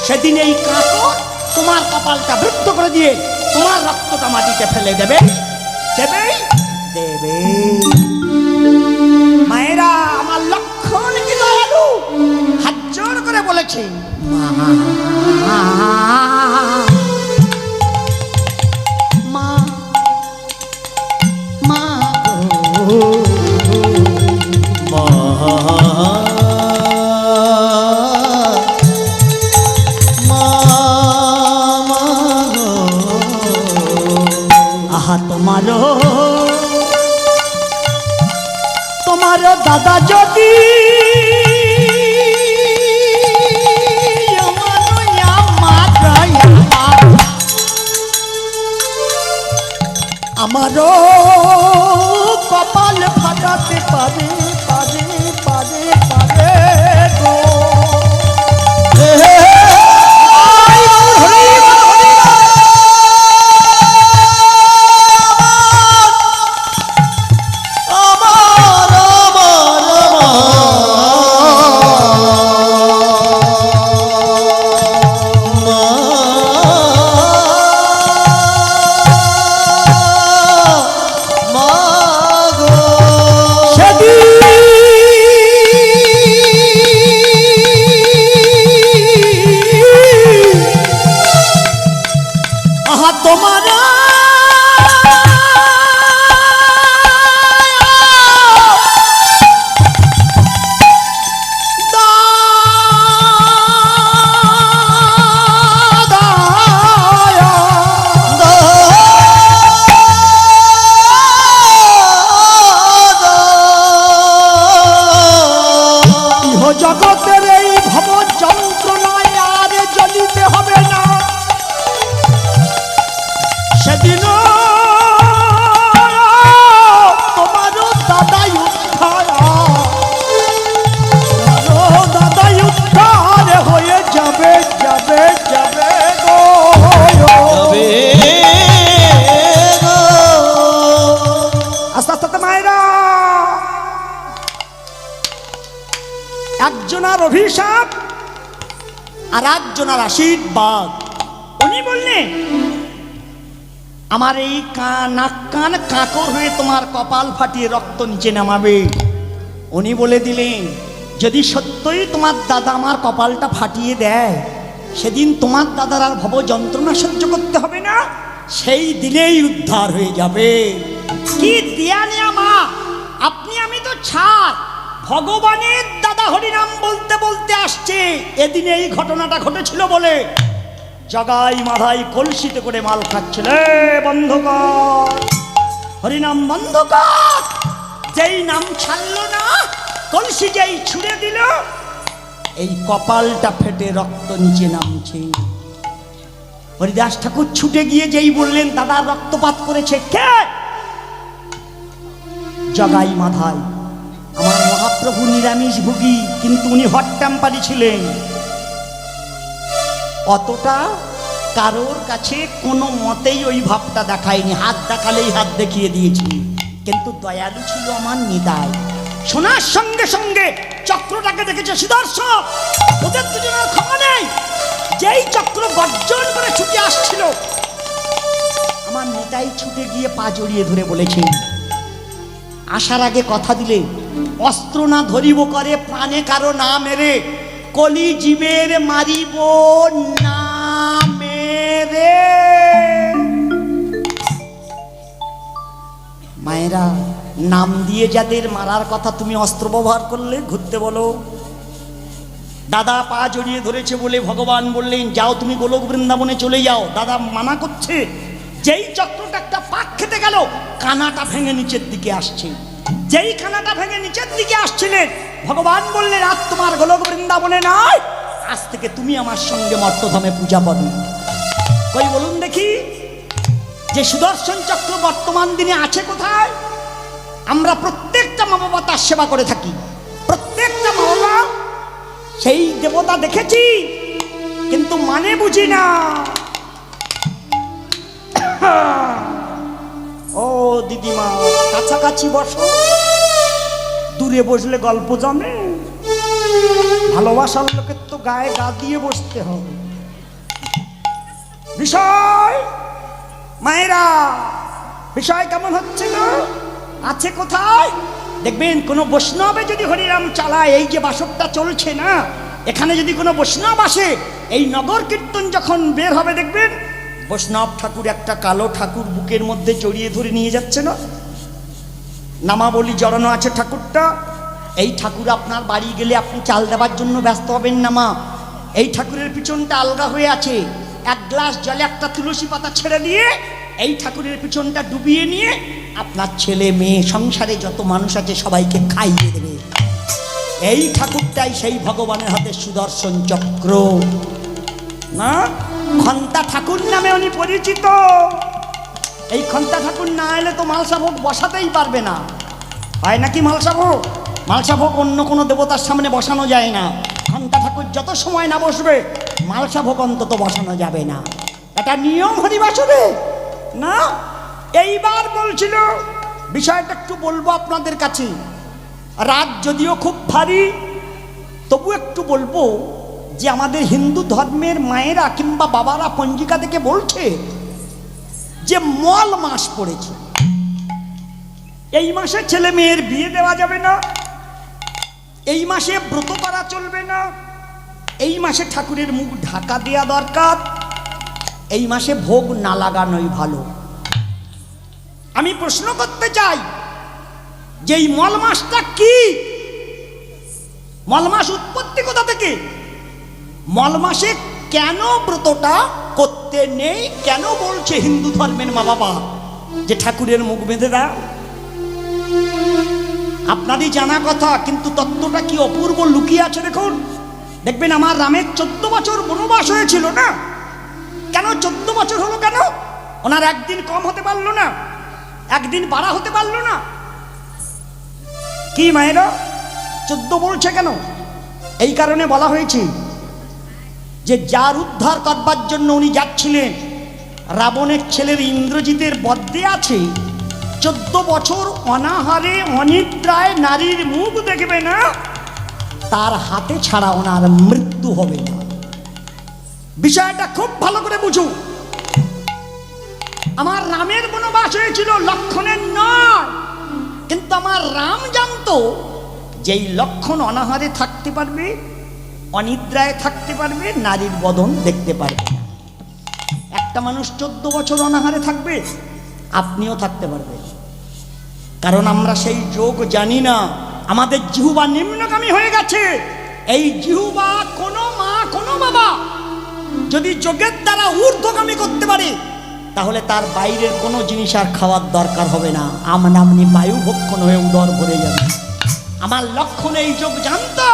সেদিন এই কাঁকর তোমার কপালটা বৃদ্ধ করে দিয়ে তোমার রক্তটা মাটিতে ফেলে দেবে। দেবে দেবে। মায়েরা, আমার লক্ষণ কি দয়ালু, হাত জোর করে বলেছে মা মা মা গো। মা মা গো। আহা তোমার দাদা যদি আমারও কপাল ফাটাতে পারে পারে পারে পারে গো। জগতের এই ভব যন্ত্রণায় আর জ্বলিতে হবে না। সেদিন তোমারও দাদাই উদ্ধার, তোমারও দাদাই উদ্ধার হয়ে যাবে যাবে যাবে গো। আস্তে আস্তে মায়েরা, একজনার অভিশাপ আর একজনার আশীর্বাদ। উনি বললেন আমার এই নাক কান কাঁকর হয়ে তোমার কপাল ফাটিয়ে রক্ত নিচে নামাবে। উনি বলে দিলেন যদি সত্যই তোমার দাদা আমার কপালটা ফাটিয়ে দেয়, সেদিন তোমার দাদার আর ভব যন্ত্রণা সহ্য করতে হবে না, সেই দিনেই উদ্ধার হয়ে যাবে। কি দিয়া নেয়া মা, আপনি আমি তো ছাড়, ভগবানের দাদা হরিনাম বলতে বলতে আসছে। এদিন এই ঘটনাটা ঘটেছিল বলে জগাই মাথায় কলসিতে করে মাল খাচ্ছিল। বন্ধ কর, হরিনাম বন্ধ কর। যেই নাম ছাড়লো না, কলসি যেই ছুঁড়ে দিল, এই কপালটা ফেটে রক্ত নিচে নামছে। হরিদাস ঠাকুর ছুটে গিয়ে যেই বললেন দাদা রক্তপাত করেছে কে? জগাই মাথায়। আমার মহাপ্রভু নিরামিষ ভোগী, কিন্তু উনি হট টেম্পারি ছিলেন। অতটা কারোর কাছে কোনো মতেই ওই ভাবটা দেখায়নি, হাত দেখালেই হাত দেখিয়ে দিয়েছি, কিন্তু দয়ালু ছিল আমার নিতাই। শোনার সঙ্গে সঙ্গে চক্রটাকে দেখেছে সুদর্শন, ওদের দুজনের ক্ষমা নেই। যেই চক্র গর্জন করে ছুটে আসছিল, আমার নিতাই ছুটে গিয়ে পা জড়িয়ে ধরে বলেছে আসার আগে কথা দিলে অস্ত্র না ধরিব করে প্রাণে কারো না মেরে, কলি জীবের মারিব না মেরে। মায়েরা, নাম দিয়ে যাদের মারার কথা তুমি অস্ত্র ব্যবহার করলে, ঘুরতে বলো। দাদা পা জড়িয়ে ধরেছে বলে ভগবান বললেন যাও তুমি গোলক বৃন্দাবনে চলে যাও। দাদা মানা করছে। যেই চক্রটা একটা পাক খেতে গেল, কানাটা ভেঙে নিচের দিকে আসছে। যেই কানাটা ভেঙে নিচের দিকে আসছিলেন, ভগবান বললেন আজ তোমার গোলক বৃন্দাবনে নয়, আজ থেকে তুমি আমার সঙ্গে মর্তধামে পূজা করবে। কই বলুন দেখি, যে সুদর্শন চক্র বর্তমান দিনে আছে কোথায়? আমরা প্রত্যেকটা মা বাবা তার সেবা করে থাকি। প্রত্যেকটা মা বাবা সেই দেবতা দেখেছি, কিন্তু মানে বুঝি না। ও দিদিমা, কাছাকাছি বসো, দূরে বসলে গল্প জমে। ভালোবাসার লোকের তো গায়ে গা দিয়ে বসতে হবে। বিষয় মায়েরা, বিষয় কেমন হচ্ছে না? আছে কোথায়? দেখবেন কোন বৈষ্ণবে যদি হরিরাম চালায়, এই যে বাসকটা চলছে না, এখানে যদি কোনো বৈষ্ণব আসে, এই নগর কীর্তন যখন বের হবে দেখবেন বৈষ্ণব ঠাকুর একটা কালো ঠাকুর বুকের মধ্যে জড়িয়ে ধরে নিয়ে যাচ্ছে না, নামাবলী জড়ানো আছে ঠাকুরটা। এই ঠাকুর আপনার বাড়ি গেলে আপনি চাল দেওয়ার জন্য ব্যস্ত হবেন না মা। এই ঠাকুরের পিছনটা আলগা হয়ে আছে, এক গ্লাস জলে একটা তুলসী পাতা ছেড়ে দিয়ে এই ঠাকুরের পিছনটা ডুবিয়ে নিয়ে আপনার ছেলে মেয়ে সংসারে যত মানুষ আছে সবাইকে খাইয়ে দেবে। এই ঠাকুরটাই সেই ভগবানের হাতে সুদর্শন চক্র না, খন্তা ঠাকুর নামে উনি পরিচিত। এই খন্তা ঠাকুর না এলে তো মালসা ভোগ বসাতেই পারবে না। হয় নাকি মালসা ভোগ? মালসা ভোগ অন্য কোনো দেবতার সামনে বসানো যায় না। খন্তা ঠাকুর যত সময় না বসবে, মালসা ভোগ অন্তত বসানো যাবে না। এটা নিয়ম হরিবাসরে না। এইবার বলছিল বিষয়টা একটু বলবো আপনাদের কাছে। রাত যদিও খুব ভারী, তবু একটু বলবো যে আমাদের হিন্দু ধর্মের মায়েরা কিংবা বাবারা পঞ্জিকা থেকে বলছে যে মল মাস পড়েছে, এই মাসে ছেলে মেয়ের বিয়ে দেওয়া যাবে না, এই মাসে ব্রত করা চলবে না, এই মাসে ঠাকুরের মুখ ঢাকা দেওয়া দরকার, এই মাসে ভোগ না লাগানোই ভালো। আমি প্রশ্ন করতে চাই যে এই মল মাসটা কি? মল মাস উৎপত্তি কোথা থেকে? মল মাসে কেন ব্রতটা করতে নেই? কেন বলছে হিন্দু ধর্মের মা বাবা যে ঠাকুরের মুখ বেঁধে দাও? আপনারই জানা কথা, কিন্তু তত্ত্বটা কি অপূর্ব লুকিয়ে আছে দেখুন। দেখবেন আমার রামের 14 বছর বনবাস হয়েছিল না, কেন 14 বছর হলো? কেন ওনার একদিন কম হতে পারলো না, একদিন বাড়া হতে পারলো না? কি মায়েরা 14 বলছে কেন? এই কারণে বলা হয়েছে যে যার উদ্ধার করবার জন্য উনি যাচ্ছিলেন, রাবণের ছেলের ইন্দ্রজিতের বদ্যে আছে 14 বছর অনাহারে অনিদ্রায় নারীর মুখ দেখবে না, তার হাতে ছাড়া ওনার মৃত্যু হবে না। বিষয়টা খুব ভালো করে বুঝুন। আমার রামের বনবাস হয়েছিল লক্ষণের নয়, কিন্তু আমার রাম জানতো যেই লক্ষণ অনাহারে থাকতে পারবে, অনিদ্রায় থাকতে পারবে, নারীর বদন দেখতে পারবে না। একটা মানুষ 14 বছর অনাহারে থাকবে, আপনিও থাকতে পারবেন, কারণ আমরা সেই যোগ জানি না। আমাদের জিহুবা নিম্নগামী হয়ে গেছে। এই জিহুবা কোনো মা কোনো বাবা যদি যোগের দ্বারা ঊর্ধ্বগামী করতে পারে, তাহলে তার বাইরের কোনো জিনিস আর খাওয়ার দরকার হবে না। আমনামনি বায়ু ভক্ষণ হয়ে উদর ভরে যাবে। আমার লক্ষণ এই যোগ জানতো,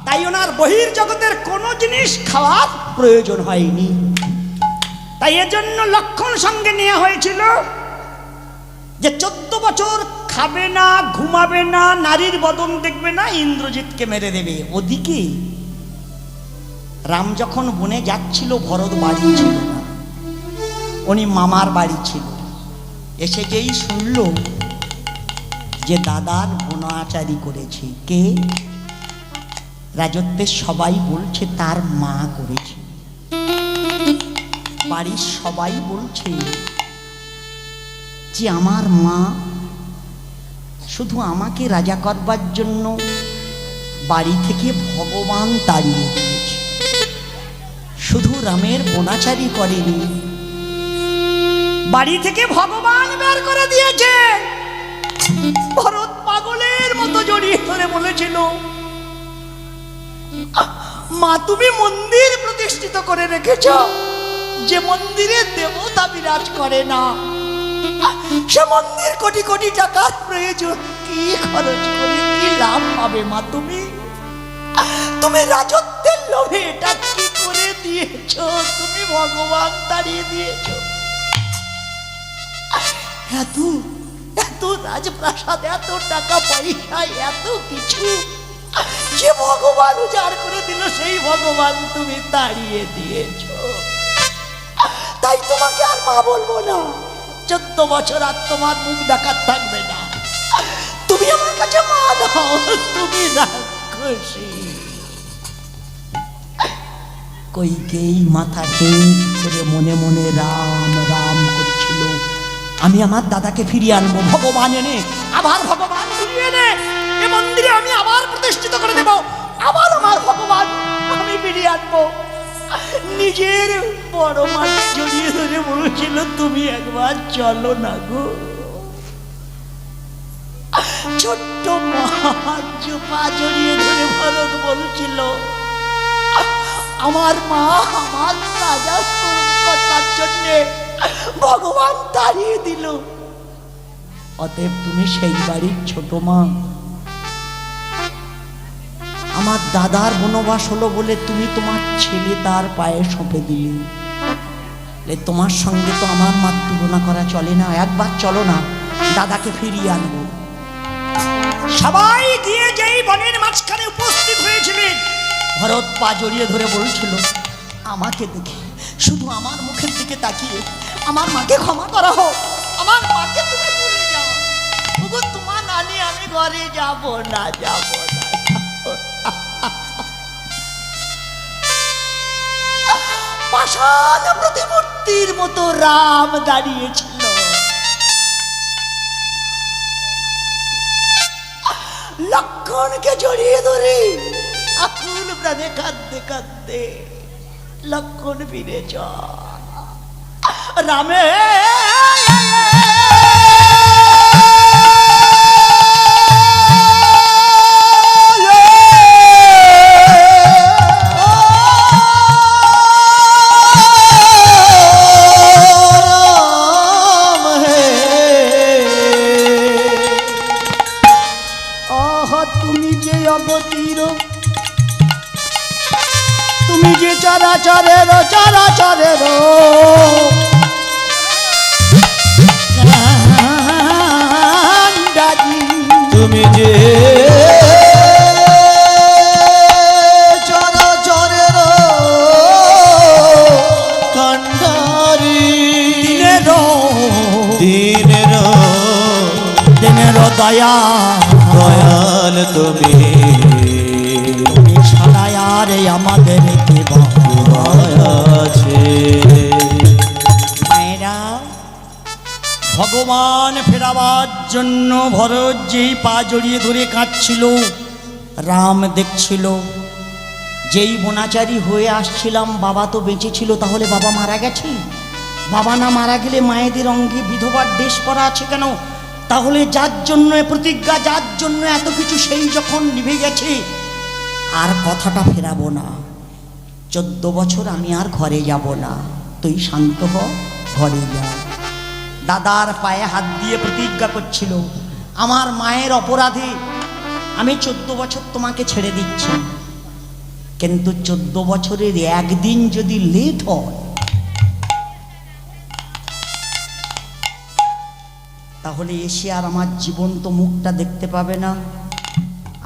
তাই তাই ওনার বহির জগতের কোনো জিনিস খাওয়ার প্রয়োজন হয়নি। তাই এজন্য লক্ষণ সঙ্গে নেওয়া হয়েছিল যে 14 বছর খাবে না, ঘুমাবে না, নারীর বদন দেখবে না, ইন্দ্রজিৎকে মেরে দেবে। ওদিকে রাম যখন বনে যাচ্ছিল, ভরত বাড়ি ছিল না, উনি মামার বাড়ি ছিল। এসে যেই শুনল যে দাদার বনাচারী করেছে, কে? রাজত্বের সবাই বলছে তার মা করেছে, বাড়ির সবাই বলছে যে আমার মা শুধু আমাকে রাজা করবার জন্য বাড়ি থেকে ভগবান তাড়িয়ে দিয়েছে, শুধু রামের বনাচারী করেনি, বাড়ি থেকে ভগবান বের করে দিয়েছে। ভরত পাগলের মতো জড়িয়ে ধরে বলেছিল, মা তুমি মন্দির প্রতিষ্ঠিত করে রেখেছ, যে মন্দিরে দেবতা বিরাজ করে না, সে মন্দির কোটি কোটি টাকার প্রয়োজন, কি খরচ করে কি লাভ পাবে মা? তুমি তুমি রাজত্বের লোভে এটা কি করে দিয়েছ? তুমি ভগবান তাড়িয়ে দিয়েছ। এত এত রাজপ্রাসাদ, এত টাকা পয়সা, এত কিছু যে ভগবান উজাড় করে দিল, সেই ভগবান তুমি তাড়িয়ে দিয়েছ। তাই তোমাকে আর মা বলবো না, 14 বছর আর তোমার মুখ দেখার থাকবে না, তুমি আমার কাছে মা দাও, তুমি রাক্ষসী। কইকেই মাথা হেঁট করে মনে মনে রাম রাম করছিল, আমি আমার দাদাকে ফিরিয়ে আনবো, ভগবান এনে আবার ভগবান ফিরিয়ে এনে এ মন্দিরে আমি আবার প্রতিষ্ঠিত করে দেব, আবার আমার ভগবান আমি ফিরিয়ে আনবো। নিজের বড় মা জড়িয়ে ধরে বলেছিল, তুমি একবার চলো না গো। ছোট্ট মা পা জড়িয়ে ধরে ভরত বলছিল, আমার মা আমার রাজা করবার জন্য ভগবান তাড়িয়ে দিল, অতএব তুমি সেই বাড়ির ছোট মা। আমার দাদার বনবাস হলো বলে তুমি তোমার ছেলে তার পায়ে সঁপে দিলে, তোমার সঙ্গে তো আমার মার তুলনা করা চলে না, একবার চলো না, দাদাকে ফিরিয়ে আনবো। সবাই গিয়ে যেই বনের মাঝখানে উপস্থিত হয়েছিলেন, ভরত পা জড়িয়ে ধরে বলছিল, আমাকে দেখে, শুধু আমার মুখের দিকে তাকিয়ে আমার মাকে ক্ষমা করা হোক, আমার মাকে তুমি ভুলে যাও, ওগো তোমার নানি আমি ঘরে যাব না, যাব না। পাষাণ প্রতিমূর্তির মতো রাম দাঁড়িয়েছিল, লক্ষণকে জড়িয়ে ধরে আকুল প্রাণে কাঁদতে কাঁদতে লক্ষণ ফিরে রামে তুমি যে চরাচরের চরাচরের তুমি যে চরাচরের কান্ডারি, দিনের দয়া দয়াল তুমি ছাড়ায় আর আমাদের কে আছে। মায়েরা, ভগবান ফেরাবার জন্য ভরত যেই পা জড়িয়ে ধরে কাঁদছিল, রাম দেখছিল, যেই বনাচারী হয়ে আসছিলাম বাবা তো বেঁচে ছিল, তাহলে বাবা মারা গেছে? বাবা না মারা গেলে মায়েদের অঙ্গে বিধবার দেশ করা আছে কেন? তাহলে যার জন্য প্রতিজ্ঞা, যার জন্য এত কিছু, সেই যখন নিভে গেছে, আর কথাটা ফেরাবো না, 14 বছর আমি আর ঘরে যাব না, তুই শান্ত হ, ঘরে যা। দাদার পায়ে হাত দিয়ে প্রতিজ্ঞা করছিল, আমার মায়ের অপরাধে আমি 14 বছর তোমাকে ছেড়ে দিচ্ছি, কিন্তু 14 বছরের একদিন যদি লেট হয় তাহলে এসে আর আমার জীবন্ত মুখটা দেখতে পাবে না,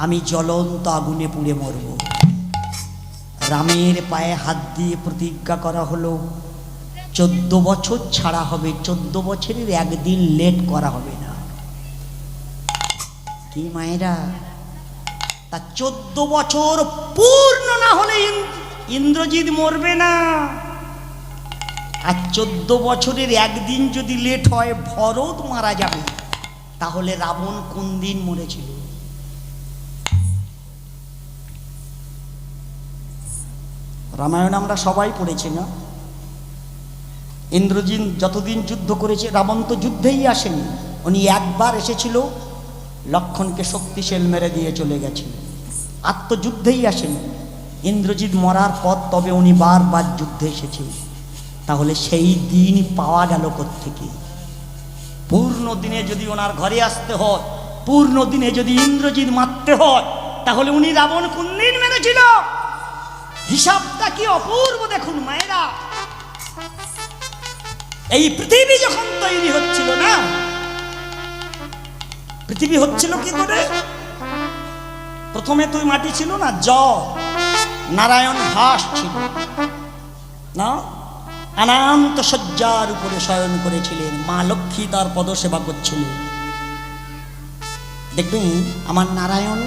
আমি জ্বলন্ত আগুনে পুড়ে মরব। রামের পায়ে হাত দিয়ে প্রতিজ্ঞা করা হলো 14 বছর ছাড়া হবে, 14 বছরের একদিন লেট করা হবে না। কি মায়েরা, তা 14 বছর পূর্ণ না হলে ইন্দ্রজিৎ মরবে না। আর 14 বছরের একদিন যদি লেট হয় ভরত মারা যাবে। তাহলে রাবণ কোন দিন মরেছিল? রামায়ণ আমরা সবাই পড়েছি না? ইন্দ্রজিৎ যতদিন যুদ্ধ করেছে, রাবণ তো যুদ্ধেই আসেনি, উনি একবার এসেছিল, লক্ষণকে শক্তিশাল মেরে দিয়ে চলে গেছিল, আত্মযুদ্ধেই আসেনি। ইন্দ্রজিৎ মরার পর তবে উনি বারবার যুদ্ধে এসেছে। তাহলে সেই দিন পাওয়া গেল কোত্থেকে? পূর্ণ দিনে যদি ওনার ঘরে আসতে হয়, পূর্ণ দিনে যদি ইন্দ্রজিৎ মারতে হয়, তাহলে উনি রাবণ কোন দিন মেরেছিল? হিসাবটা কি অপূর্ব দেখুন মায়েরা। এই পৃথিবী যখন তৈরি হচ্ছিল না, পৃথিবী হচ্ছিল কি করে? প্রথমে তুই মাটি ছিল না, জল, নারায়ণ ঘাস ছিল না, অনন্ত শয্যার উপরে শয়ন করেছিলেন, মা লক্ষ্মী তার পদসেবা করছিলেন। দেখবেন আমার নারায়ণ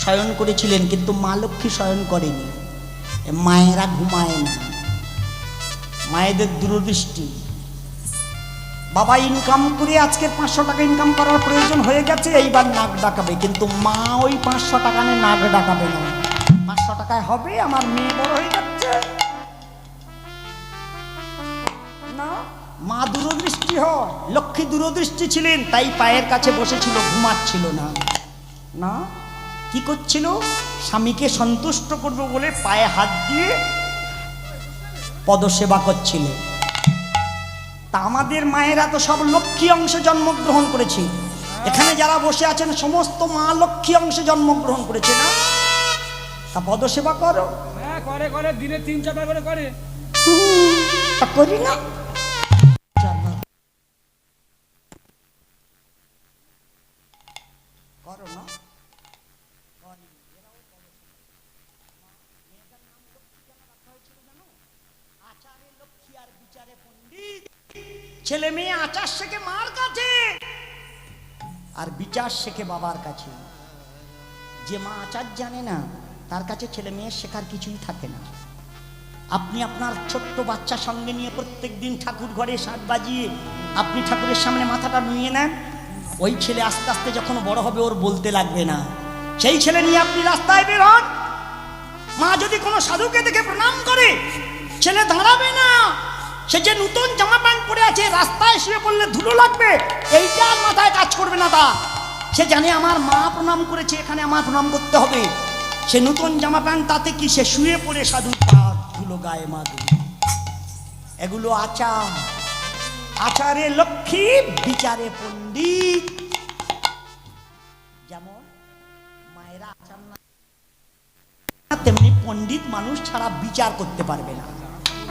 শয়ন করেছিলেন, কিন্তু মা লক্ষ্মী শয়ন করেনি। মায়েরা ঘুমায় না, মায়েদের দূরদৃষ্টি। বাবা ইনকাম করে আজকের 500 টাকা ইনকাম করার প্রয়োজন হয়ে গেছে, এইবার নাক ডাকাবে, কিন্তু মা ওই 500 টাকা নিয়ে নাক ডাকাবে না। 500 টাকায় হবে, আমার মেয়ে বড় হয়ে যাচ্ছে না। মা দূরদৃষ্টি হয়, লক্ষ্মী দূরদৃষ্টি ছিলেন, তাই পায়ের কাছে বসেছিল, ঘুমাচ্ছিল না। না, কি করছিল? স্বামীকে সন্তুষ্ট করবে বলে পায়ে হাত দিয়ে পদসেবা করছিল। তা আমাদের মায়েরা তো সব লক্ষ্মী অংশে জন্মগ্রহণ করেছে। এখানে যারা বসে আছেন সমস্ত মা লক্ষ্মী অংশে জন্মগ্রহণ করেছে না? তা পদসেবা করো। হ্যাঁ করে করে, দিনে 3-4 বার করে করে। তা করি না? করো না? ছেলে মেয়ে আচার শেখে মার কাছে, আর বিচার শেখে বাবার কাছে। যে মা আচার জানে না, তার কাছে ছেলে মেয়ের শেখার কিছুই থাকে না। আপনি আপনার ছোট্ট বাচ্চা সঙ্গে নিয়ে প্রত্যেক দিন ঠাকুর ঘরে শাঁখ বাজিয়ে আপনি ঠাকুরের সামনে মাথাটা নুয়ে নেন, ওই ছেলে আস্তে আস্তে যখন বড় হবে ওর বলতে লাগবে না। সেই ছেলে নিয়ে আপনি রাস্তায় বের হন, মা যদি কোনো সাধুকে দেখে প্রণাম করে, ছেলে দাঁড়াবে না। সে যে নতুন জামা প্যান্ট পরে আছে, রাস্তায় শুয়ে পড়লে ধুলো লাগবে, এইটা আর মাথায় কাজ করবে না তা। সে জানে আমার মা প্রণাম করেছে, এখানে আমার প্রণাম করতে হবে। সে নতুন জামা প্যান্ট, তাতে কি সে শুয়ে পড়ে সাধু ধুলো গায়ে মাদু। এগুলো আচার, আচারে লক্ষ্মী, বিচারে পণ্ডিত। যেমন মায়েরা আচার না, তেমনি পণ্ডিত মানুষ ছাড়া বিচার করতে পারবে না।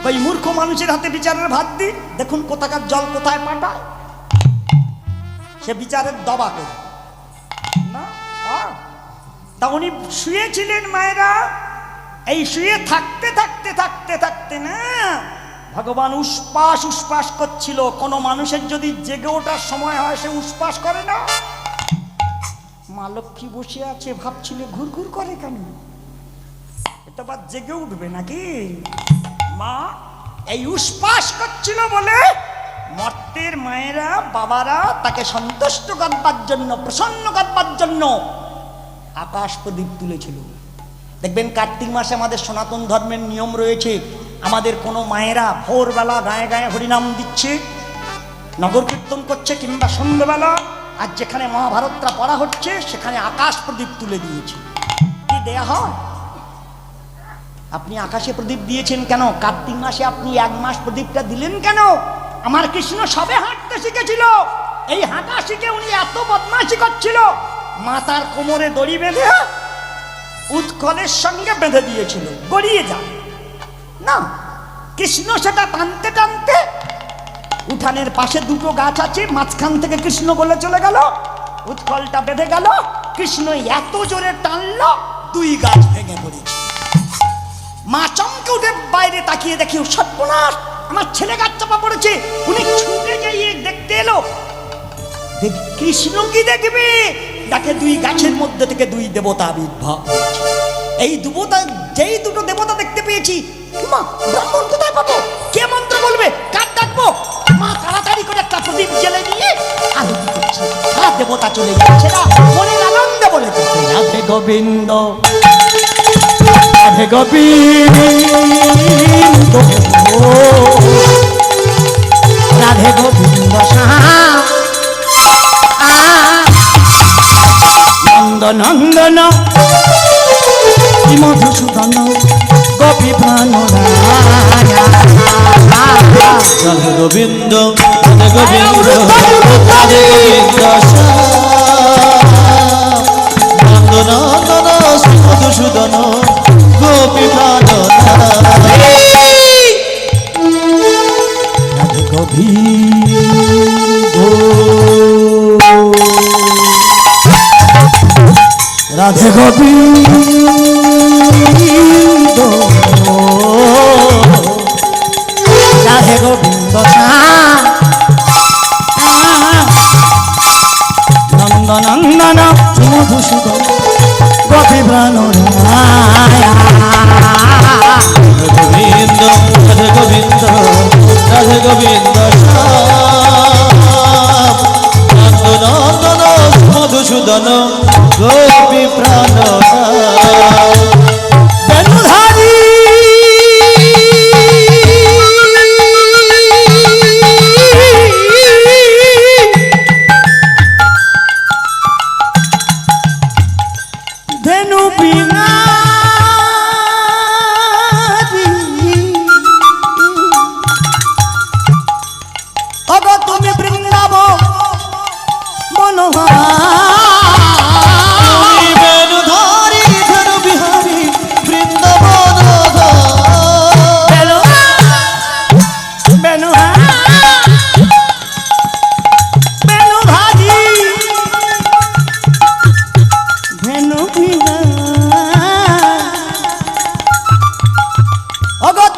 ওই মূর্খ মানুষের হাতে বিচারের ভাত দিন, দেখুন কোথাকার জল কোথায় পাঠায়, সে বিচারের দবা করে না। তা উনি শুয়েছিলেন মায়েরা, এই শুয়ে থাকতে থাকতে থাকতে থাকতে না ভগবান উষ্পাস উষ্পাস করছিল। কোন মানুষের যদি জেগে ওঠার সময় হয়, সে উষ্পাস করে না। মা লক্ষ্মী বসে আছে, ভাবছিলে ঘুর ঘুর করে কেন, এটা বা জেগে উঠবে নাকি? মা এই উষ্পাস করছিল বলে মর্তের মায়েরা বাবারা তাকে সন্তুষ্ট করবার জন্য, প্রসন্ন করবার জন্য আকাশ প্রদীপ তুলেছিল। দেখবেন কার্তিক মাসে আমাদের সনাতন ধর্মের নিয়ম রয়েছে, আমাদের কোনো মায়েরা ভোরবেলা গায়ে গায়ে হরিনাম দিচ্ছে, নগর কীর্তন করছে, কিংবা সন্ধ্যেবেলা আর যেখানে মহাভারতটা পড়া হচ্ছে সেখানে আকাশ প্রদীপ তুলে দিয়েছে। কি দেয়া হয়? আপনি আকাশে প্রদীপ দিয়েছেন কেন? কার্তিক মাসে আপনি 1 মাস প্রদীপটা দিলেন কেন? আমার কৃষ্ণ সবে হাঁটতে শিখেছিল, এই হাঁটা শিখে উনি এত বদমাশি করছিল, মাথার কোমরে দড়ি বেঁধে উৎকলের সঙ্গে বেঁধে দিয়েছিল, গড়িয়ে যা না। কৃষ্ণ সেটা টানতে টানতে উঠানের পাশে দুটো গাছ আছে, মাঝখান থেকে কৃষ্ণ বলে চলে গেল, উৎকলটা বেঁধে গেল। কৃষ্ণ এত জোরে টানলো, দুই গাছ ভেঙে পড়েছে। মা চমকে উঠে বাইরে তাকিয়ে দেখি সর্বনাশ, আমার ছেলে গাছ চাপা পড়েছে। উনি ছুটে যাইয়ে দেখতে এলো, কৃষ্ণ কি দেখবে, দেখে দুই গাছের মধ্যে থেকে দুই দেবতা আবির্ভাব। এই দেবতা, যেই দুটো দেবতা দেখতে পেয়েছি, মা ব্রাহ্মণ কোথায় পাবো, কে মন্ত্র বলবে, কার ডাকবো? মা তাড়াতাড়ি করে একটা প্রদীপ জ্বেলে নিয়ে আরতি করছে। আর দেবতা চলে যাচ্ছে না, মনের আনন্দে বলে যেতে, রাধে গোবিন্দ রাধে গোবিন্দ রাধে গোবিন্দ নন্দন নন্দন মধুসূদন গোপী প্রাণ রাধে গোবিন্দ রাধে গোবিন্দ রাধে গোবিন্দ নন্দনন্দন শ্রী মধুসূদন গোপী প্রাণ রাধে গোবিন্দ রাধে গোবিন্দ রাধে গোবিন্দ নন্দনন্দন মধুসূদন গোপী প্রাণ গোবিন্দ রাধে গোবিন্দ রাধে গোবিন্দ নন্দনন্দন মধুসূদন গোপী প্রাণ বেণুধারী ধেনু বিনারী অগ তুমি বৃন্দাব মনোহর বেণুধারী ধনু বিহারী বৃন্দাবন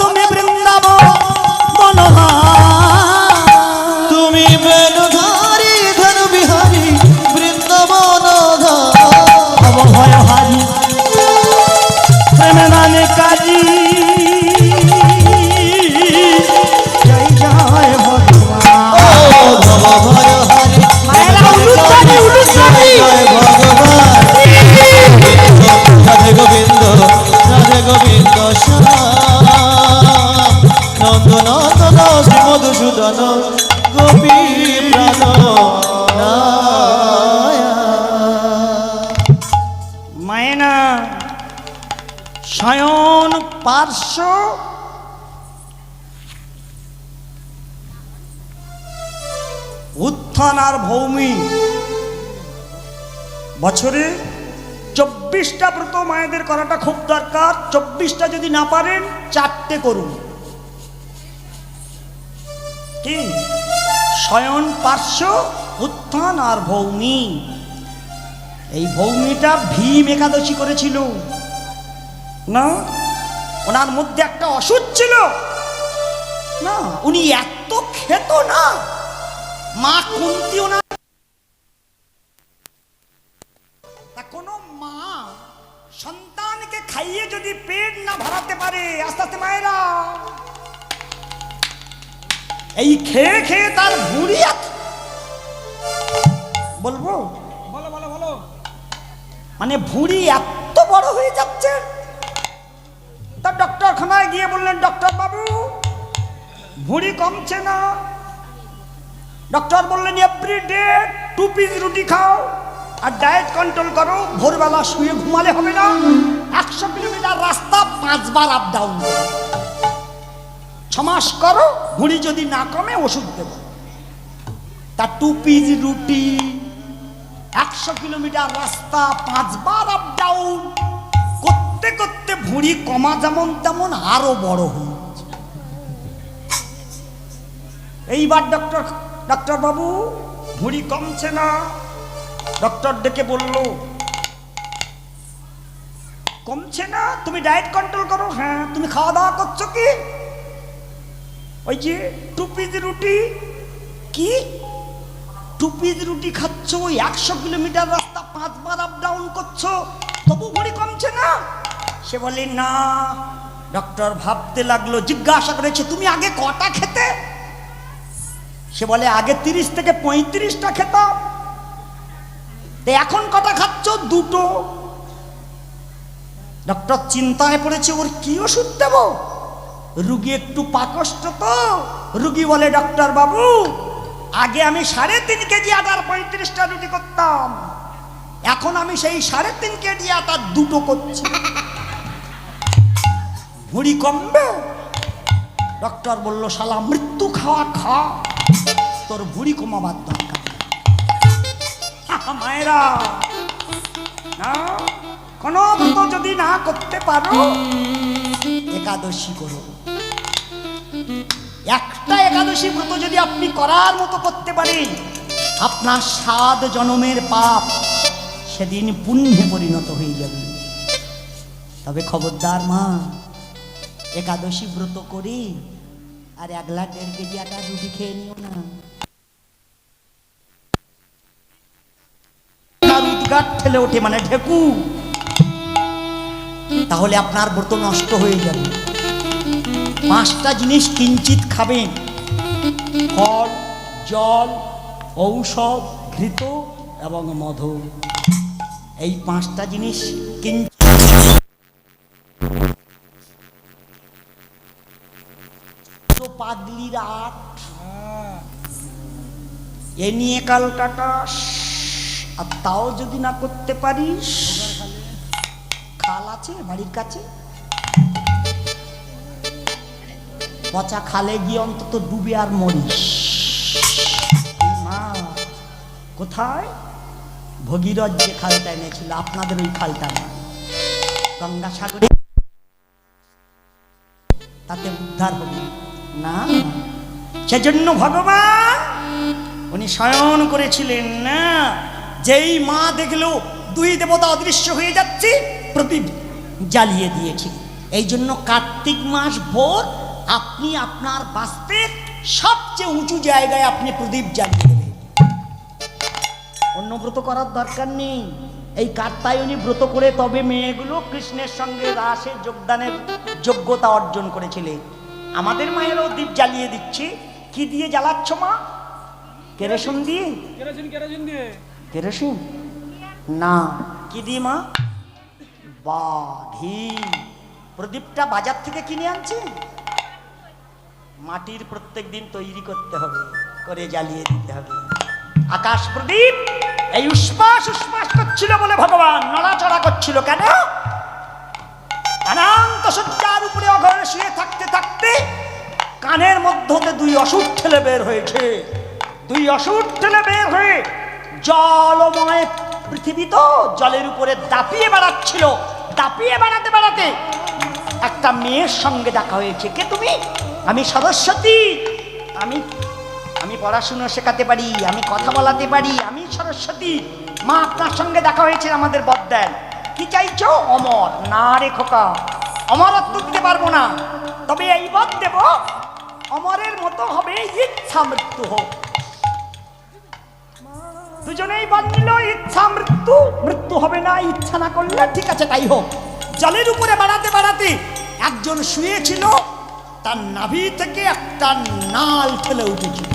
তুমি বৃন্দাব মনোহর তুমি বেণুধারী ধনু বিহারী বৃন্দাবন অবভয় হারি প্রেমে নানে কাজী জয় জয় ভগবান ভয় হরি মায়েরা উলুধ্বনি, উলুধ্বনি। জয় ভগবান রাধে গোবিন্দ রাধে গোবিন্দ নন্দনন্দন শ্রী মধুসূদন গোপী প্রাণ মায়েনা শয়ন পার্শ্ব উত্থান আর ভৌমি, বছরে 24টা ব্রত মায়েদের করাটা খুব দরকার। 24টা যদি না পারেন 4টে করুন। কি? শয়ন পার্শ্ব উত্থান আর ভৌমি। এই ভৌমিটা ভীম একাদশী করেছিল না, ওনার মধ্যে একটা অসুখ ছিল না, উনি এত খেত না, মা কুন্তি ওনার, কোনো মা সন্তানকে খাইয়ে যদি পেট না ভরাতে পারে, আস্তে আস্তে মায়েরা এই খেয়ে খেয়ে তার ভুঁড়ি বলবো বলো বলো বলো। মানে ভুঁড়ি এত বড় হয়ে যাচ্ছে। তা ডক্টর খানায় গিয়ে বললেন, ডক্টর বাবু ভুঁড়ি কমছে না। ডক্টর বললেন এভরিডে 2 পিস রুটি খাও আর ডায়েট কন্ট্রোল করো, ভোরবেলা শুয়ে ঘুমালে হবে না, 100 কিলোমিটার রাস্তা 5 বার আপ ডাউন করো, 6 মাস করো, ভুঁড়ি যদি না কমে ওষুধ দেবো। তা 2 পিস রুটি, 100 কিলোমিটার রাস্তা, 5 বার আপ ডাউন করতে ভুঁড়ি কমা যেমন তেমন আরো বড় হচ্ছে। এইবার ডক্টর বাবু ভুঁড়ি কমছে না। ডক্টর ডেকে বলল, কমছে না, তুমি ডায়েট কন্ট্রোল করো। হ্যাঁ। তুমি খাওয়া দাওয়া করছো কি? ওই যে 2 পিস রুটি। কি 2 পিস রুটি খাচ্ছ? 100 কিলোমিটার রাস্তা 5 বার আপ ডাউন করছো, তবু ভুঁড়ি কমছে না? সে বলে না। ডক্টর ভাবতে লাগলো, জিজ্ঞাসা করেছে তুমি আগে কটা খেতে? সে বলে আগে 30 থেকে 35টা খেতাম। এখন কটা খাচ্ছ? 2টো। ডক্টর চিন্তায় পড়েছে, ওর কি ওষুধ দেব? রুগী একটু পাকষ্ট তো। রুগী বলে, ডক্টর বাবু আগে আমি 3.5 কেজি আটার 35টা রুটি করতাম, এখন আমি সেই 3.5 কেজি আটার 2টো করছি। ভুঁড়ি কমবে? ডক্টর বলল, শালা মৃত্যু খাওয়া খা, তোর ভুঁড়ি কমাবার দরকার। মায়েরা না, কোনো ব্রত যদি না করতে পারো একাদশী করো। একটা একাদশী ব্রত যদি আপনি করার মতো করতে পারেন, আপনার 7 জন্মের পাপ সেদিন পুণ্যে পরিণত হয়ে যাবে। তবে খবরদার মা, একাদশী ব্রত করে আর 1.5 কেজি আটা রুটি খেয়ে নিও না। উদ্গাট ঠেলে ওঠে মানে ঢেকু, তাহলে আপনার ব্রত নষ্ট হয়ে যাবে। 5টা জিনিস কিঞ্চিত খাবেন: ফল, জল, ঔষধ, ঘৃত এবং মধু। এই 5টা জিনিস কিঞ্চিত। পাগলির আট এ নিয়ে কাল কাটাস, আর তাও যদি না করতে পারিস, খাল আছে বাড়ির কাছে, পচা খালে গিয়ে অন্তত ডুবে আর মরিস। মা কোথায়? ভগীরথ যে খালটা এনেছিল, আপনাদের ওই খালটা না, গঙ্গাসাগরে, তাতে উদ্ধার হবে না। সেজন্য ভগবান উনি শয়ন করেছিলেন না। যেই মা দেখলো 2 দেবতা অদৃশ্য হয়ে যাচ্ছে, প্রদীপ জ্বালিয়ে দিয়েছে। এই জন্য কার্তিক মাস ভোর আপনি আপনার বাস্তের সবচেয়ে উঁচু জায়গায় আপনি প্রদীপ জ্বালিয়ে দেবেন। অন্য ব্রত করার দরকার নেই। এই কাত্যায়নী ব্রত করে তবে মেয়েগুলো কৃষ্ণের সঙ্গে রাসে যোগদানের যোগ্যতা অর্জন করেছিলেন। আমাদের মায়েরও দীপ জ্বালিয়ে দিচ্ছে। কি দিয়ে জ্বালাচ্ছ মা? কেরোসিন দিয়ে? কেরোসিন দিয়ে। কেরোসিন না, কি দিয়ে মা? বাঘি। প্রদীপটা বাজার থেকে কিনে আনছে, মাটির প্রত্যেক দিন তৈরি করতে হবে, করে জ্বালিয়ে দিতে হবে। আকাশ প্রদীপ এই উষ্মাস উষ্মাস করছিল বলে ভগবান নড়াচড়া করছিল কেন? অনন্ত সজ্জার উপরে অঘরে শুয়ে থাকতে থাকতে কানের মধ্যে 2 অসুর ঠেলে বের হয়েছে। 2 অসুর ঠেলে বের হয়ে জলময় পৃথিবী তো জলের উপরে দাপিয়ে বেড়াচ্ছিল। দাপিয়ে বেড়াতে বেড়াতে একটা মেয়ের সঙ্গে দেখা হয়েছে। কে তুমি? আমি সরস্বতী। আমি পড়াশুনো শেখাতে পারি, আমি কথা বলাতে পারি, আমি সরস্বতী। মা আপনার সঙ্গে দেখা হয়েছে, আমাদের বর দেন। কি চাইছো? অমর। না রে খোকা, অমরত্ব দিতে পারবো না, তবে এই বর দেব, অমরের মতো হবে, ইচ্ছা মৃত্যু হোক। দুজনেই বর নিল, ইচ্ছা মৃত্যু। মৃত্যু হবে না, ইচ্ছা না করলে ঠিক আছে তাই হোক। জলের উপরে বাড়াতে বাড়াতে একজন শুয়েছিল, তার নাভি থেকে একটা নাল ঠেলে উঠেছিল,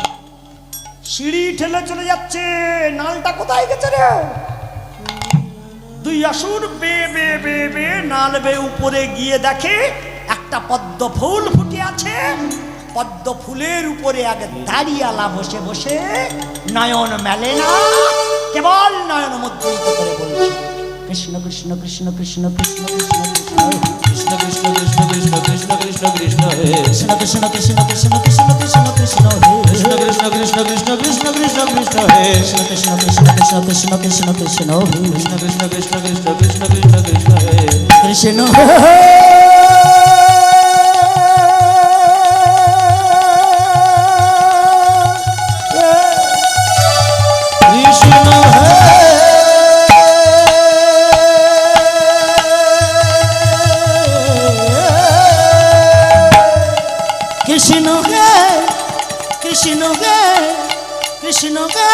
সিঁড়ি ঠেলে চলে যাচ্ছে। নালটা কোথায় গেছে রে? 2 অসুর বে বে বে বে নাল বে উপরে গিয়ে দেখে একটা পদ্ম ফুল ফুটে আছে। পদ্ম ফুলের উপরে এক দাঁড়িয়ালা বসে বসে নয়ন মেলে না, কেবল নয়ন মুদ্রিত করে বলছে কৃষ্ণ কৃষ্ণ কৃষ্ণ কৃষ্ণ কৃষ্ণ কৃষ্ণ কৃষ্ণ কৃষ্ণ কৃষ্ণ কৃষ্ণ কৃষ্ণ কৃষ্ণ কৃষ্ণ কৃষ্ণ হে কৃষ্ণ কৃষ্ণ কৃষ্ণ কৃষ্ণ কৃষ্ণ কৃষ্ণ কৃষ্ণ হে কৃষ্ণ কৃষ্ণ কৃষ্ণ কৃষ্ণ কৃষ্ণ কৃষ্ণ কৃষ্ণ হে কৃষ্ণ কৃষ্ণ কৃষ্ণ কৃষ্ণ কৃষ্ণ কৃষ্ণ কৃষ্ণ হে কৃষ্ণ কৃষ্ণ কৃষ্ণ কৃষ্ণ কৃষ্ণ কৃষ্ণ কৃষ্ণ হে কৃষ্ণ কৃষ্ণ কৃষ্ণ গে কৃষ্ণ গে কৃষ্ণ গে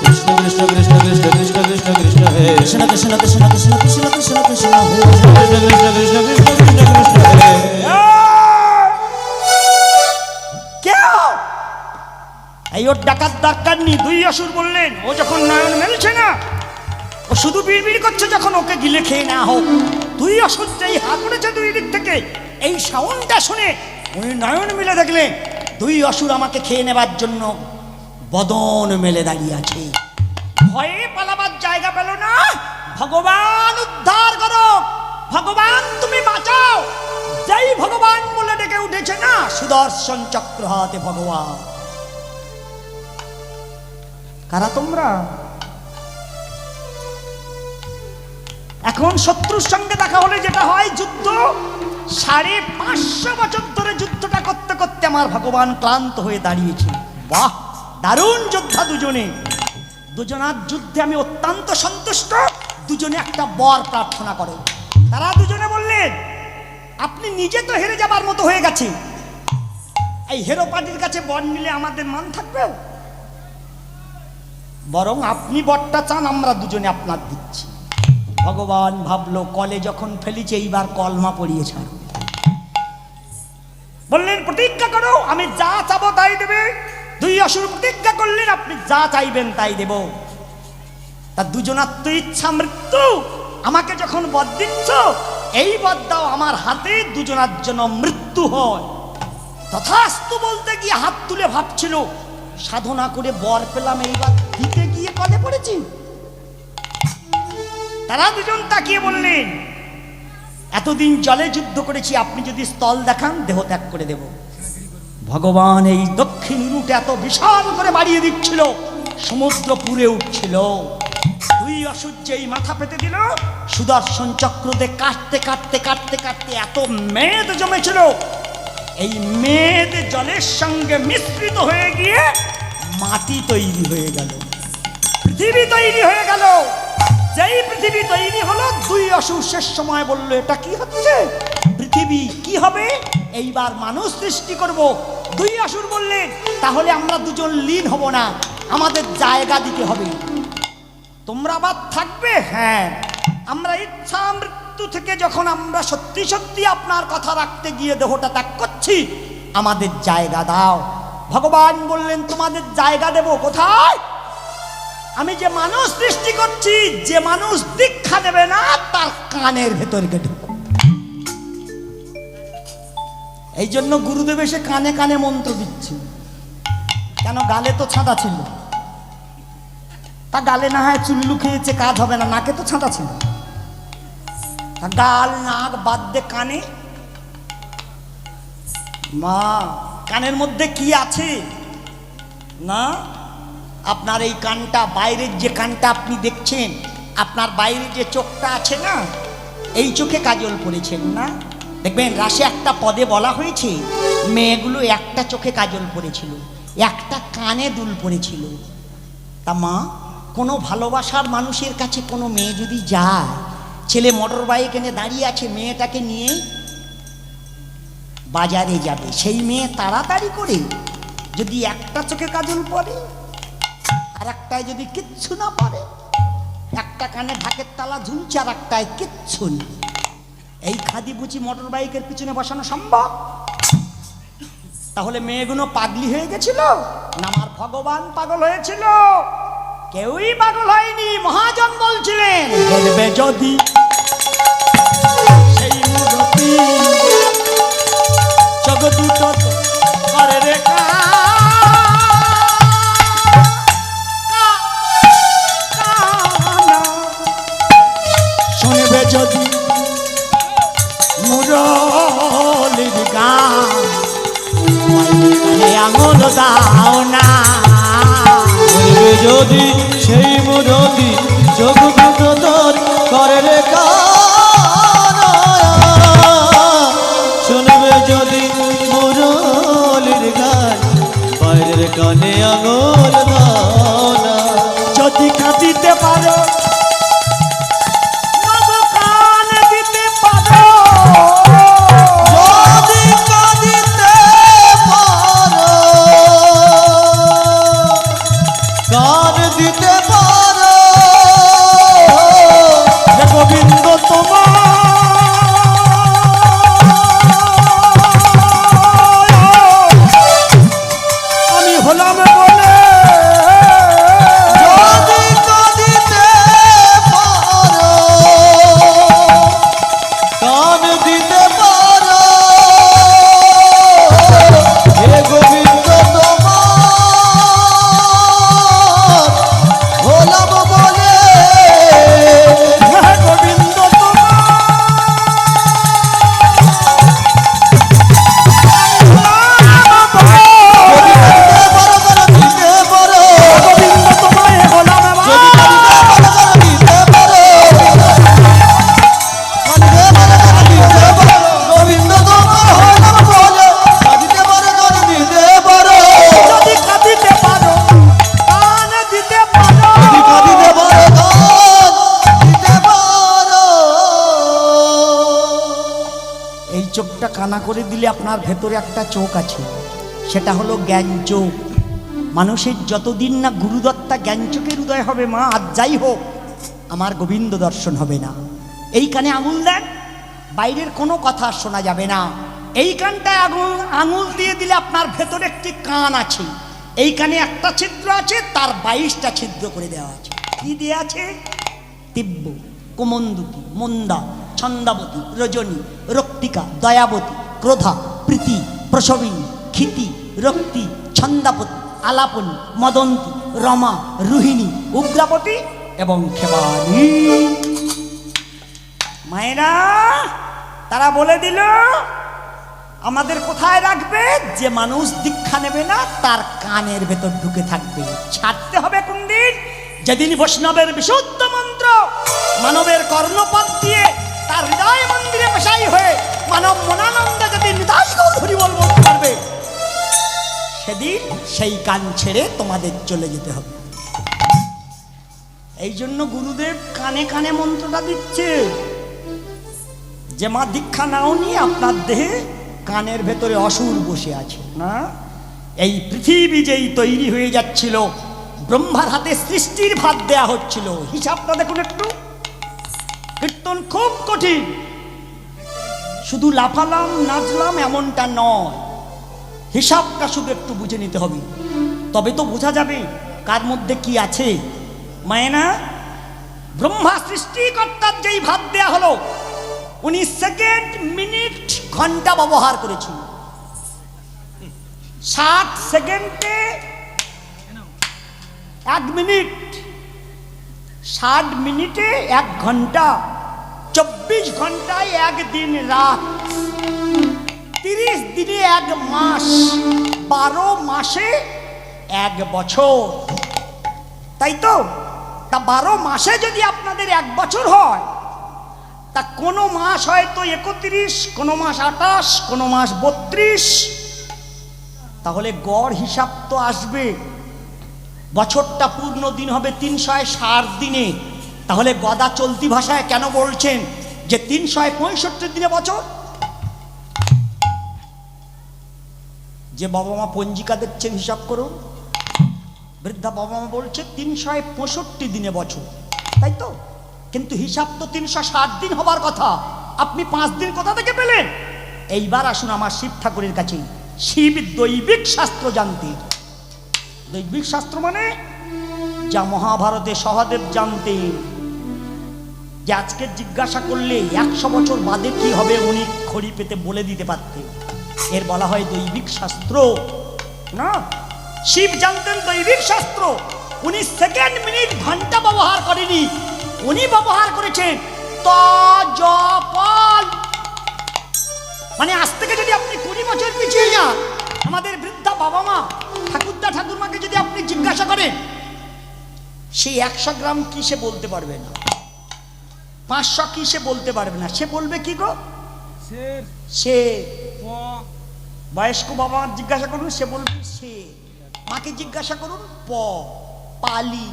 কৃষ্ণ কৃষ্ণ কৃষ্ণ কৃষ্ণ কৃষ্ণ কৃষ্ণ কৃষ্ণ হে কৃষ্ণ কৃষ্ণ কৃষ্ণ কৃষ্ণ কৃষ্ণ কৃষ্ণ কৃষ্ণ হে কৃষ্ণ কৃষ্ণ কৃষ্ণ কৃষ্ণ কৃষ্ণ কৃষ্ণ হে কেউ এই ওর ডাকাত দরকার নেই। দুই অসুর বললেন ও যখন নয়ন মেলছে না, ও শুধু বিড়বিড় করছে, যখন ওকে গিলে খেয়ে না হোক। দুই অসুর যেই হাত পড়েছে দুই দিক থেকে, এই সাউন্ডটা শুনে উনি নয়ন মেলে দেখলেন দুই অসুর আমাকে খেয়ে নেবার জন্য বদন মেলে দাঁড়িয়ে আছে। ভয়ে পালাবার জায়গা পেল না। ভগবান উদ্ধার করো, ভগবান তুমি বাঁচাও। যেই ভগবান বলে ডেকে উঠেছে না, সুদর্শন চক্র হাতে ভগবান। কারা তোমরা? এখন শত্রুর সঙ্গে দেখা হলে যেটা হয় যুদ্ধ, 550 বছর ধরে যুদ্ধটা করতে করতে আমার ভগবান ক্লান্ত হয়ে দাঁড়িয়েছে। বাহ, দারুণ যোদ্ধা দুজনে। দুজনার যুদ্ধে আমি অত্যন্ত সন্তুষ্ট। দুজনে একটা বর প্রার্থনা করে। তারা দুজনে বললেন, আপনি নিজে তো হেরে যাবার মতো হয়ে গেছে, এই হেরো পার্টির কাছে বর নিলে আমাদের মান থাকবে? বরং আপনি বরটা চান, আমরা দুজনে আপনার দিচ্ছি। ভগবান ভাবলো, কলে যখন ফেলিছে এইবার কলমা পড়িয়ে ছাড়ো। বললেন প্রতিজ্ঞা করো, আমি যা চাবো তাই দেবে। দুই অসুর প্রতিজ্ঞা করলেন, আপনি যা চাইবেন তাই দেব। তার দুজনার তো ইচ্ছা মৃত্যু। আমাকে যখন বর দিচ্ছ, এই বর দাও আমার হাতে, দুজনার জন্য মৃত্যু হয়। তথাস্তু বলতে গিয়ে হাত তুলে ভাবছিল, সাধনা করে বর পেলাম, এইবার দিতে গিয়ে কলে পড়েছি। তারা দুজন তাকিয়ে বললেন, এতদিন জলে যুদ্ধ করেছি, আপনি যদি স্থল দেখান দেহ ত্যাগ করে দেব। ভগবান এই দক্ষিণ রুট এত বিশাল করে বাড়িয়ে দিচ্ছিল, সমুদ্র পুরে উঠছিল। দুই অসুর যেই মাথা পেতে দিল, সুদর্শন চক্রতে কাটতে কাটতে কাটতে কাটতে এত মেদ জমেছিল, এই মেদ জলের সঙ্গে মিশ্রিত হয়ে গিয়ে মাটি তৈরি হয়ে গেল, পৃথিবী তৈরি হয়ে গেল। যেই পৃথিবী তৈরি হলো, দুই অসুর শেষ সময় বলল, এটা কি হচ্ছে? পৃথিবী কি হবে? এইবার মানুষ সৃষ্টি করব। দুই অসুর বললেন, তাহলে আমরা দুজন লীন হব না, আমাদের জায়গা দিতে হবে। তোমরা আবার থাকবে? হ্যাঁ। আমরা ইচ্ছা মৃত্যু থেকে যখন আমরা সত্যি সত্যি আপনার কথা রাখতে গিয়ে দেহটা ত্যাগ করছি, আমাদের জায়গা দাও। ভগবান বললেন, তোমাদের জায়গা দেব কোথায়? আমি যে মানুষ সৃষ্টি করছি, যে মানুষ দীক্ষা দেবে না তার কানের ভেতরে ঢুকো। এই জন্য গুরুদেব এসে কানে কানে মন্ত্র দিচ্ছে। কেন? গালে তো ছাঁদা ছিল। তা গালে না হয় চুল্লু খেয়েছে, কাজ হবে না, নাকে তো ছাঁদা ছিল। তা গাল নাক বাদ দে কানে। মা, কানের মধ্যে কি আছে? না, আপনার এই কানটা, বাইরের যে কানটা আপনি দেখছেন, আপনার বাইরে যে চোখটা আছে না, এই চোখে কাজল পড়েছেন না? দেখবেন রাশে একটা পদে বলা হয়েছে, মেয়েগুলো একটা চোখে কাজল পড়েছিল, একটা কানে দুল পড়েছিল। তা মা, কোনো ভালোবাসার মানুষের কাছে কোনো মেয়ে যদি যায়, ছেলে মোটর বাইক এনে দাঁড়িয়ে আছে, মেয়েটাকে নিয়ে বাজারে যাবে, সেই মেয়ে তাড়াতাড়ি করে যদি একটা চোখে কাজল পড়ে, আর একটায় যদি কিচ্ছু না পারে, একটা কানে ঢাকের তালা ঝুলছে আর একটায় কিচ্ছু নেই, এই খাদি বুচি মোটর বাইকের পিছনে বসানো সম্ভব? তাহলে মেয়েগুলো পাগলি হয়ে গেছিল না আমার ভগবান পাগল হয়েছিল? কেউই পাগল হয়নি। মহাজন বলছিলেন, দেখবে যদি সেই মূরতি, চোখ দুটো করে রেখা, শুনবে যদি মুরলির গান, আঙুল দাও না। বলবে যদি সেই মুরতি, চোখ দুটো তোর করে রেখা, তোর দানা যদি কাঁদিতে পারো মাগো কান দিতে পারো, যদি কাঁদিতে পারো গান দিতে পারো হে গোবিন্দ তোমার আমি হলাম বলে, যদি কাঁদিতে পারো গান দিতে পারো হে গোবিন্দ তোমার হলাম বলে হে গোবিন্দ দিতে পারো গোবিন্দ তোমায় হলাম যদি কাঁদিতে পারো গান দিতে পারো কাঁদিতে পারো গোবিন্দ তোমার হলাম বলে কাঁদিতে পারো গান দিতে পারো যদি কাঁদিতে পারো কান দিতে পারো, যদি কাঁদিতে পারো গান দিতে পারো এই চোখটা কানা করে দিলে আপনার ভেতরে একটা চোখ আছে, সেটা হলো জ্ঞান চোখ। মানুষের যতদিন না গুরুদত্তা জ্ঞান চোখের উদয় হবে মা, আজ যাই হোক আমার গোবিন্দ দর্শন হবে না। এই কানে আঙুল দেন, বাইরের কোনো কথা শোনা যাবে না। এই কানটায় আঙুল দিয়ে দিলে আপনার ভেতরে একটি কান আছে, এই কানে একটা ছিদ্র আছে, তার 22টা ছিদ্র করে দেওয়া আছে। কি দিয়ে আছে? দিব্য, কোমন্দুতি, মন্দা, ছন্দাবতী, রজনী, রক্তিকা, দয়াবতী, ক্রোধা, প্রীতি, প্রসবিনী, ক্ষিতি, রক্তি, ছন্দাপতি, আলাপনী, মদন্তী, রমা, রোহিণী, উগ্রাপতি এবং খেবানী। মায়েরা তারা বলে দিল আমাদের কোথায় রাখবে? যে মানুষ দীক্ষা নেবে না তার কানের ভেতর ঢুকে থাকবে। ছাড়তে হবে কোন দিন? যেদিন বৈষ্ণবের বিশুদ্ধ মন্ত্র মানবের কর্ণপথ দিয়ে তার হৃদয় মন্দিরে বসাই হয়ে মানব মনানন্দে যেদিন হৃদয় গৌরী বল বলতে পারবে, সেদিন সেই কান ছেড়ে তোমাদের চলে যেতে হবে। এই জন্য গুরুদেব কানে কানে মন্ত্রটা দিচ্ছে যে মা দীক্ষা নাওনি, আপনার দেহে কানের ভেতরে অসুর বসে আছে না। এই পৃথিবী যেই তৈরি হয়ে যাচ্ছিল, ব্রহ্মার হাতে সৃষ্টির ভাত দেয়া হচ্ছিল, হিসাবটা দেখুন একটু। কীর্তন খুব কঠিন, শুধু লাফালাম নাচলাম এমনটা নয়, হিসাবটা শুধু একটু বুঝে নিতে হবে, তবে তো বোঝা যাবে কার মধ্যে কি আছে। মায়েনা, ব্রহ্মা সৃষ্টিকর্তার যেই ভাত দেয়া হলো, উনি সেকেন্ড, মিনিট, ঘন্টা ব্যবহার করেছিল। 60 সেকেন্ডে 1 মিনিট, 60 মিনিটে 1 ঘন্টা, 24 ঘন্টায় 1 দিন রাত, 30 দিনে 1 মাস, 12 মাসে 1 বছর, তাই তো? তা 12 মাসে যদি আপনাদের 1 বছর হয়, তা কোনো মাস হয়তো 31, কোনো মাস 28, কোনো মাস 32, তাহলে গড় হিসাব তো আসবে। বছরটা পূর্ণ দিন হবে 360 দিনে, তাহলে গদা চলতি ভাষায় কেন বলছেন যে 365 দিনে বছর? যে বাবা মা পঞ্জিকা দেখছেন হিসাব করুন, বৃদ্ধা বাবা মা বলছে 365 দিনে বছর, তাই তো? কিন্তু হিসাব তো 360 দিন হবার কথা, আপনি 5 দিন কোথা থেকে পেলেন? এইবার আসুন আমার শিব ঠাকুরের কাছে। শিব দৈবিক শাস্ত্র জানতেন। দৈবিক শাস্ত্র মানে যা মহাভারতে সহদেব জানতেন, যে আজকে জিজ্ঞাসা করলে 100 বছর বাদে কি হবে উনি খড়ি পেতে বলে দিতে পারতেন। এর বলা হয় দৈবিক শাস্ত্র না। শিব জানতেন দৈবিক শাস্ত্র। উনি সেকেন্ড, মিনিট, ঘন্টা ব্যবহার করেনি, উনি ব্যবহার করেছেন তজপল। মানে আজ থেকে যদি আপনি 20 বছর পিছিয়ে যান, আমাদের বৃদ্ধা বাবা মা ঠাকুরদা ঠাকুরমাকে যদি আপনি জিজ্ঞাসা করেন, সেই 100 গ্রাম কি সে বলতে পারবে না, 500 কি সে বলতে পারবে না, সে বলবে কি গো? সে। বয়স্ক বাবা মা জিজ্ঞাসা করুন, সে বলবে সে। মাকে জিজ্ঞাসা করুন পালি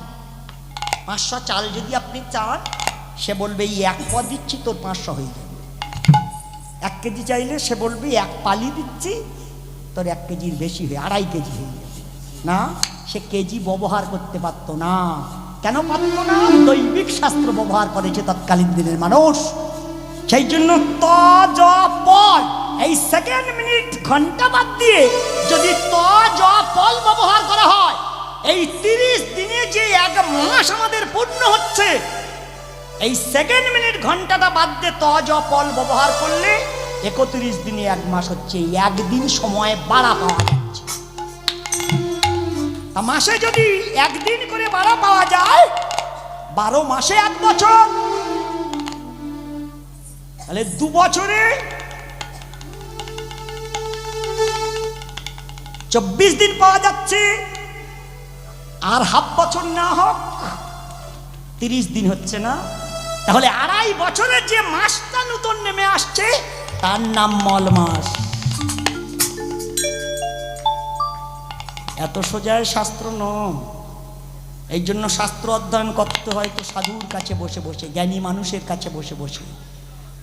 500 চাল যদি আপনি চান, সে বলবে এই 1 প দিচ্ছি তোর 500 হয়ে যাবে। 1 কেজি চাইলে সে বলবে 1 পালি দিচ্ছি তোর 1 কেজির বেশি হয়ে 2.5 কেজি হয়ে যাবে। না, সে কেজি ব্যবহার করতে পারত না। কেন পারত না? দৈবিক শাস্ত্র ব্যবহার করেছে তৎকালীন দিনের মানুষ। সেই জন্য ত জ পল এই সেকেন্ড মিনিট ঘন্টা বাদ দিয়ে যদি ত জ পল ব্যবহার করা হয়, এই 30 দিনে যে 1 মাস আমাদের পূর্ণ হচ্ছে, এই সেকেন্ড মিনিট ঘন্টাটা বাদ দিয়ে ত জ পল ব্যবহার করলে 31 দিনে 1 মাস হচ্ছে। 1 দিন সময় বাড়া পাওয়া যাচ্ছে। তা মাসে যদি 1 দিন করে বাড়া পাওয়া যায়, 12 মাসে 1 বছর, তাহলে 2 বছরে 24 দিন পাওয়া যাচ্ছে। আর হাফ বছর না হোক 30 দিন হচ্ছে না? তাহলে 2.5 বছরের যে মাসটা নতুন নেমে আসছে তার নাম মল মাস। এত সোজায় শাস্ত্র নয়। এই জন্য শাস্ত্র অধ্যয়ন করতে হয় তো সাধুর কাছে বসে বসে, জ্ঞানী মানুষের কাছে বসে বসে।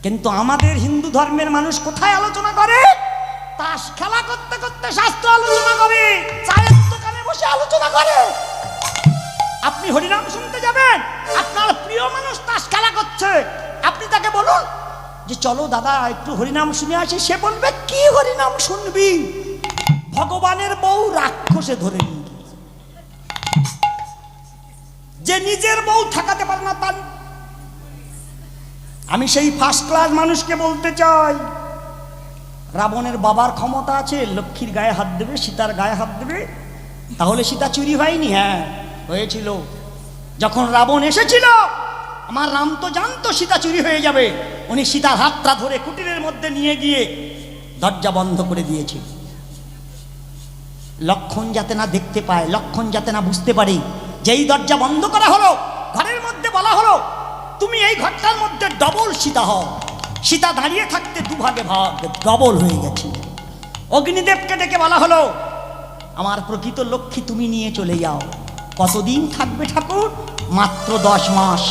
কিন্তু আমাদের হিন্দু ধর্মের মানুষ কোথায় আলোচনা করে? তাস খেলা করতে করতে শাস্ত্র আলোচনা করে, চায়ের দোকানে বসে আলোচনা করে। আপনি হরিনাম শুনতে যাবেন, আপনার প্রিয় মানুষ তাস খেলা করছে, আপনি তাকে বলুন যে চলো দাদা একটু হরিনাম শুনে আসি। সে বলবে কি হরিনাম শুনবি? ভগবানের বউ রাক্ষসে ধরে নিয়ে গেছে। যে নিজের বউ ঠেকাতে পারে না তার। আমি সেই ফার্স্ট ক্লাস মানুষকে বলতে চাই, রাবণের বাবার ক্ষমতা আছে লক্ষ্মীর গায়ে হাত দেবে, সীতার গায়ে হাত দেবে, তাহলে সীতা চুরি হয়নি? হ্যাঁ হয়েছিল। যখন রাবণ এসেছিল, আমার রাম তো জানতো সীতা চুরি হয়ে যাবে, উনি সীতার হাতটা ধরে কুটিরের মধ্যে নিয়ে গিয়ে দরজা বন্ধ করে দিয়েছে। লক্ষণ যাতে না দেখতে পায়, লক্ষণ যাতে না বুঝতে পারে। যেই দরজা বন্ধ করা হলো, ঘরের মধ্যে বলা হলো তুমি এই ঘরটার মধ্যে ডবল সীতা হও। সীতা দাঁড়িয়ে থাকতে 2 ভাগে ভাগ, ডবল হয়ে গেছে। অগ্নিদেবকে ডেকে বলা হলো আমার প্রকৃত লক্ষ্মী তুমি নিয়ে চলে যাও। কতদিন থাকবে ঠাকুর? মাত্র 10 মাস।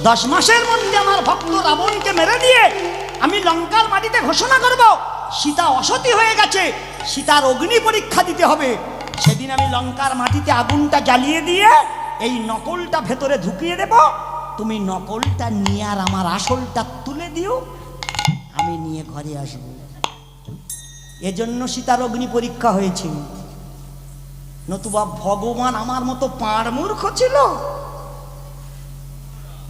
10 মাসের মধ্যে আমার ভক্ত রাবণকে মেরে দিয়ে আমি লঙ্কার মাটিতে ঘোষণা করব সীতা অসতী হয়ে গেছে, সীতার অগ্নি পরীক্ষা দিতে হবে। সেদিন আমি লঙ্কার মাটিতে আগুনটা জ্বালিয়ে দিয়ে এই নকলটা ভেতরে ঢুকিয়ে দেব, তুমি নকলটা নিয়ে আর আমার আসলটা তুলে দিও, আমি নিয়ে ঘরে আসব। এজন্য সীতার অগ্নি পরীক্ষা হয়েছে। নতুবা ভগবান আমার মতো পাড় মূর্খ ছিল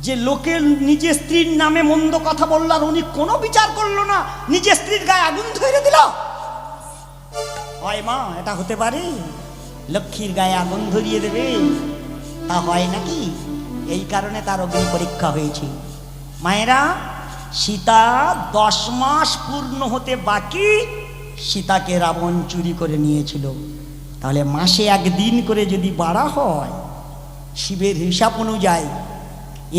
যে লোকে নিজের স্ত্রীর নামে মন্দ কথা বলল আর উনি কোনো বিচার করলো না, নিজের স্ত্রীর গায়ে আগুন ধরে দিল? হয় মা? এটা হতে পারে? লক্ষ্মীর গায়ে আগুন ধরিয়ে দেবে? তা হয় নাকি? এই কারণে তার অগ্নি পরীক্ষা হয়েছে। মায়েরা, সীতা 10 মাস পূর্ণ হতে বাকি, সীতাকে রাবণ চুরি করে নিয়েছিল। তাহলে মাসে 1 দিন করে যদি বাড়া হয়, শিবের হিসাব অনুযায়ী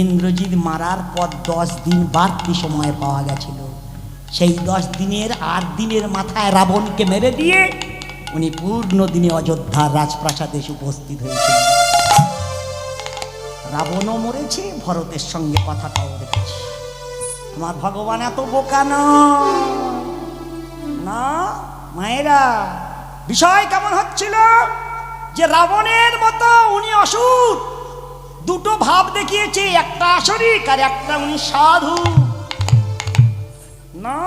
ইন্দ্রজিৎ মারার পর 10 দিন বাড়তি সময় পাওয়া গেছিল। সেই 10 দিনের 8 দিনের মাথায় রাবণকে মেরে দিয়ে উনি পূর্ণ দিনে অযোধ্যার রাজপ্রাসাদে এসে উপস্থিত হয়েছিলেন। রাবণও মরেছে, ভরতের সঙ্গে কথাটাও রেখেছে। আমার ভগবান এত বোকা না। মায়েরা, বিষয় কেমন হচ্ছিল যে রাবণের মতো উনি অসুর, 2টো ভাব দেখিয়েছে, একটা আসরিক আর একটা উনি সাধু না।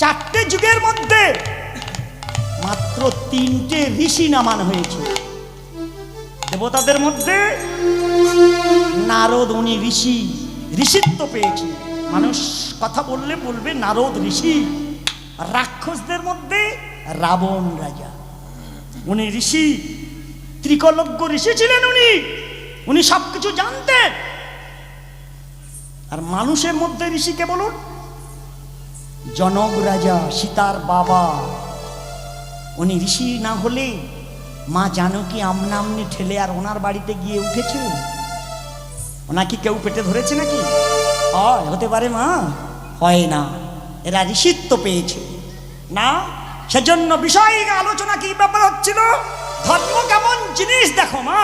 4টে যুগের মধ্যে মাত্র 3টে ঋষি নামানো হয়েছে। দেবতাদের মধ্যে নারদ, উনি ঋষি, ঋষিত্ব পেয়েছে। মানুষ কথা বললে বলবে নারদ ঋষি। রাক্ষসদের মধ্যে রাবণ রাজা, উনি ঋষি, ত্রিকলজ্ঞ ঋষি ছিলেন উনি সবকিছু জানতেন। আর মানুষের মধ্যে ঋষিকে বলুন, জনক রাজা, সীতার বাবা, উনি ঋষি না হলে মা জানকী আমনা আমনি ঠেলে আর ওনার বাড়িতে গিয়ে উঠেছে? ওনাকে কেউ পেটে ধরেছে নাকি? হয়, হতে পারে মা? হয় না। এরা ঋষিত্ব পেয়েছে না। সেজন্য বিষয় আলোচনা কি ব্যাপার হচ্ছিল ধর্ম কেমন জিনিস দেখো মা।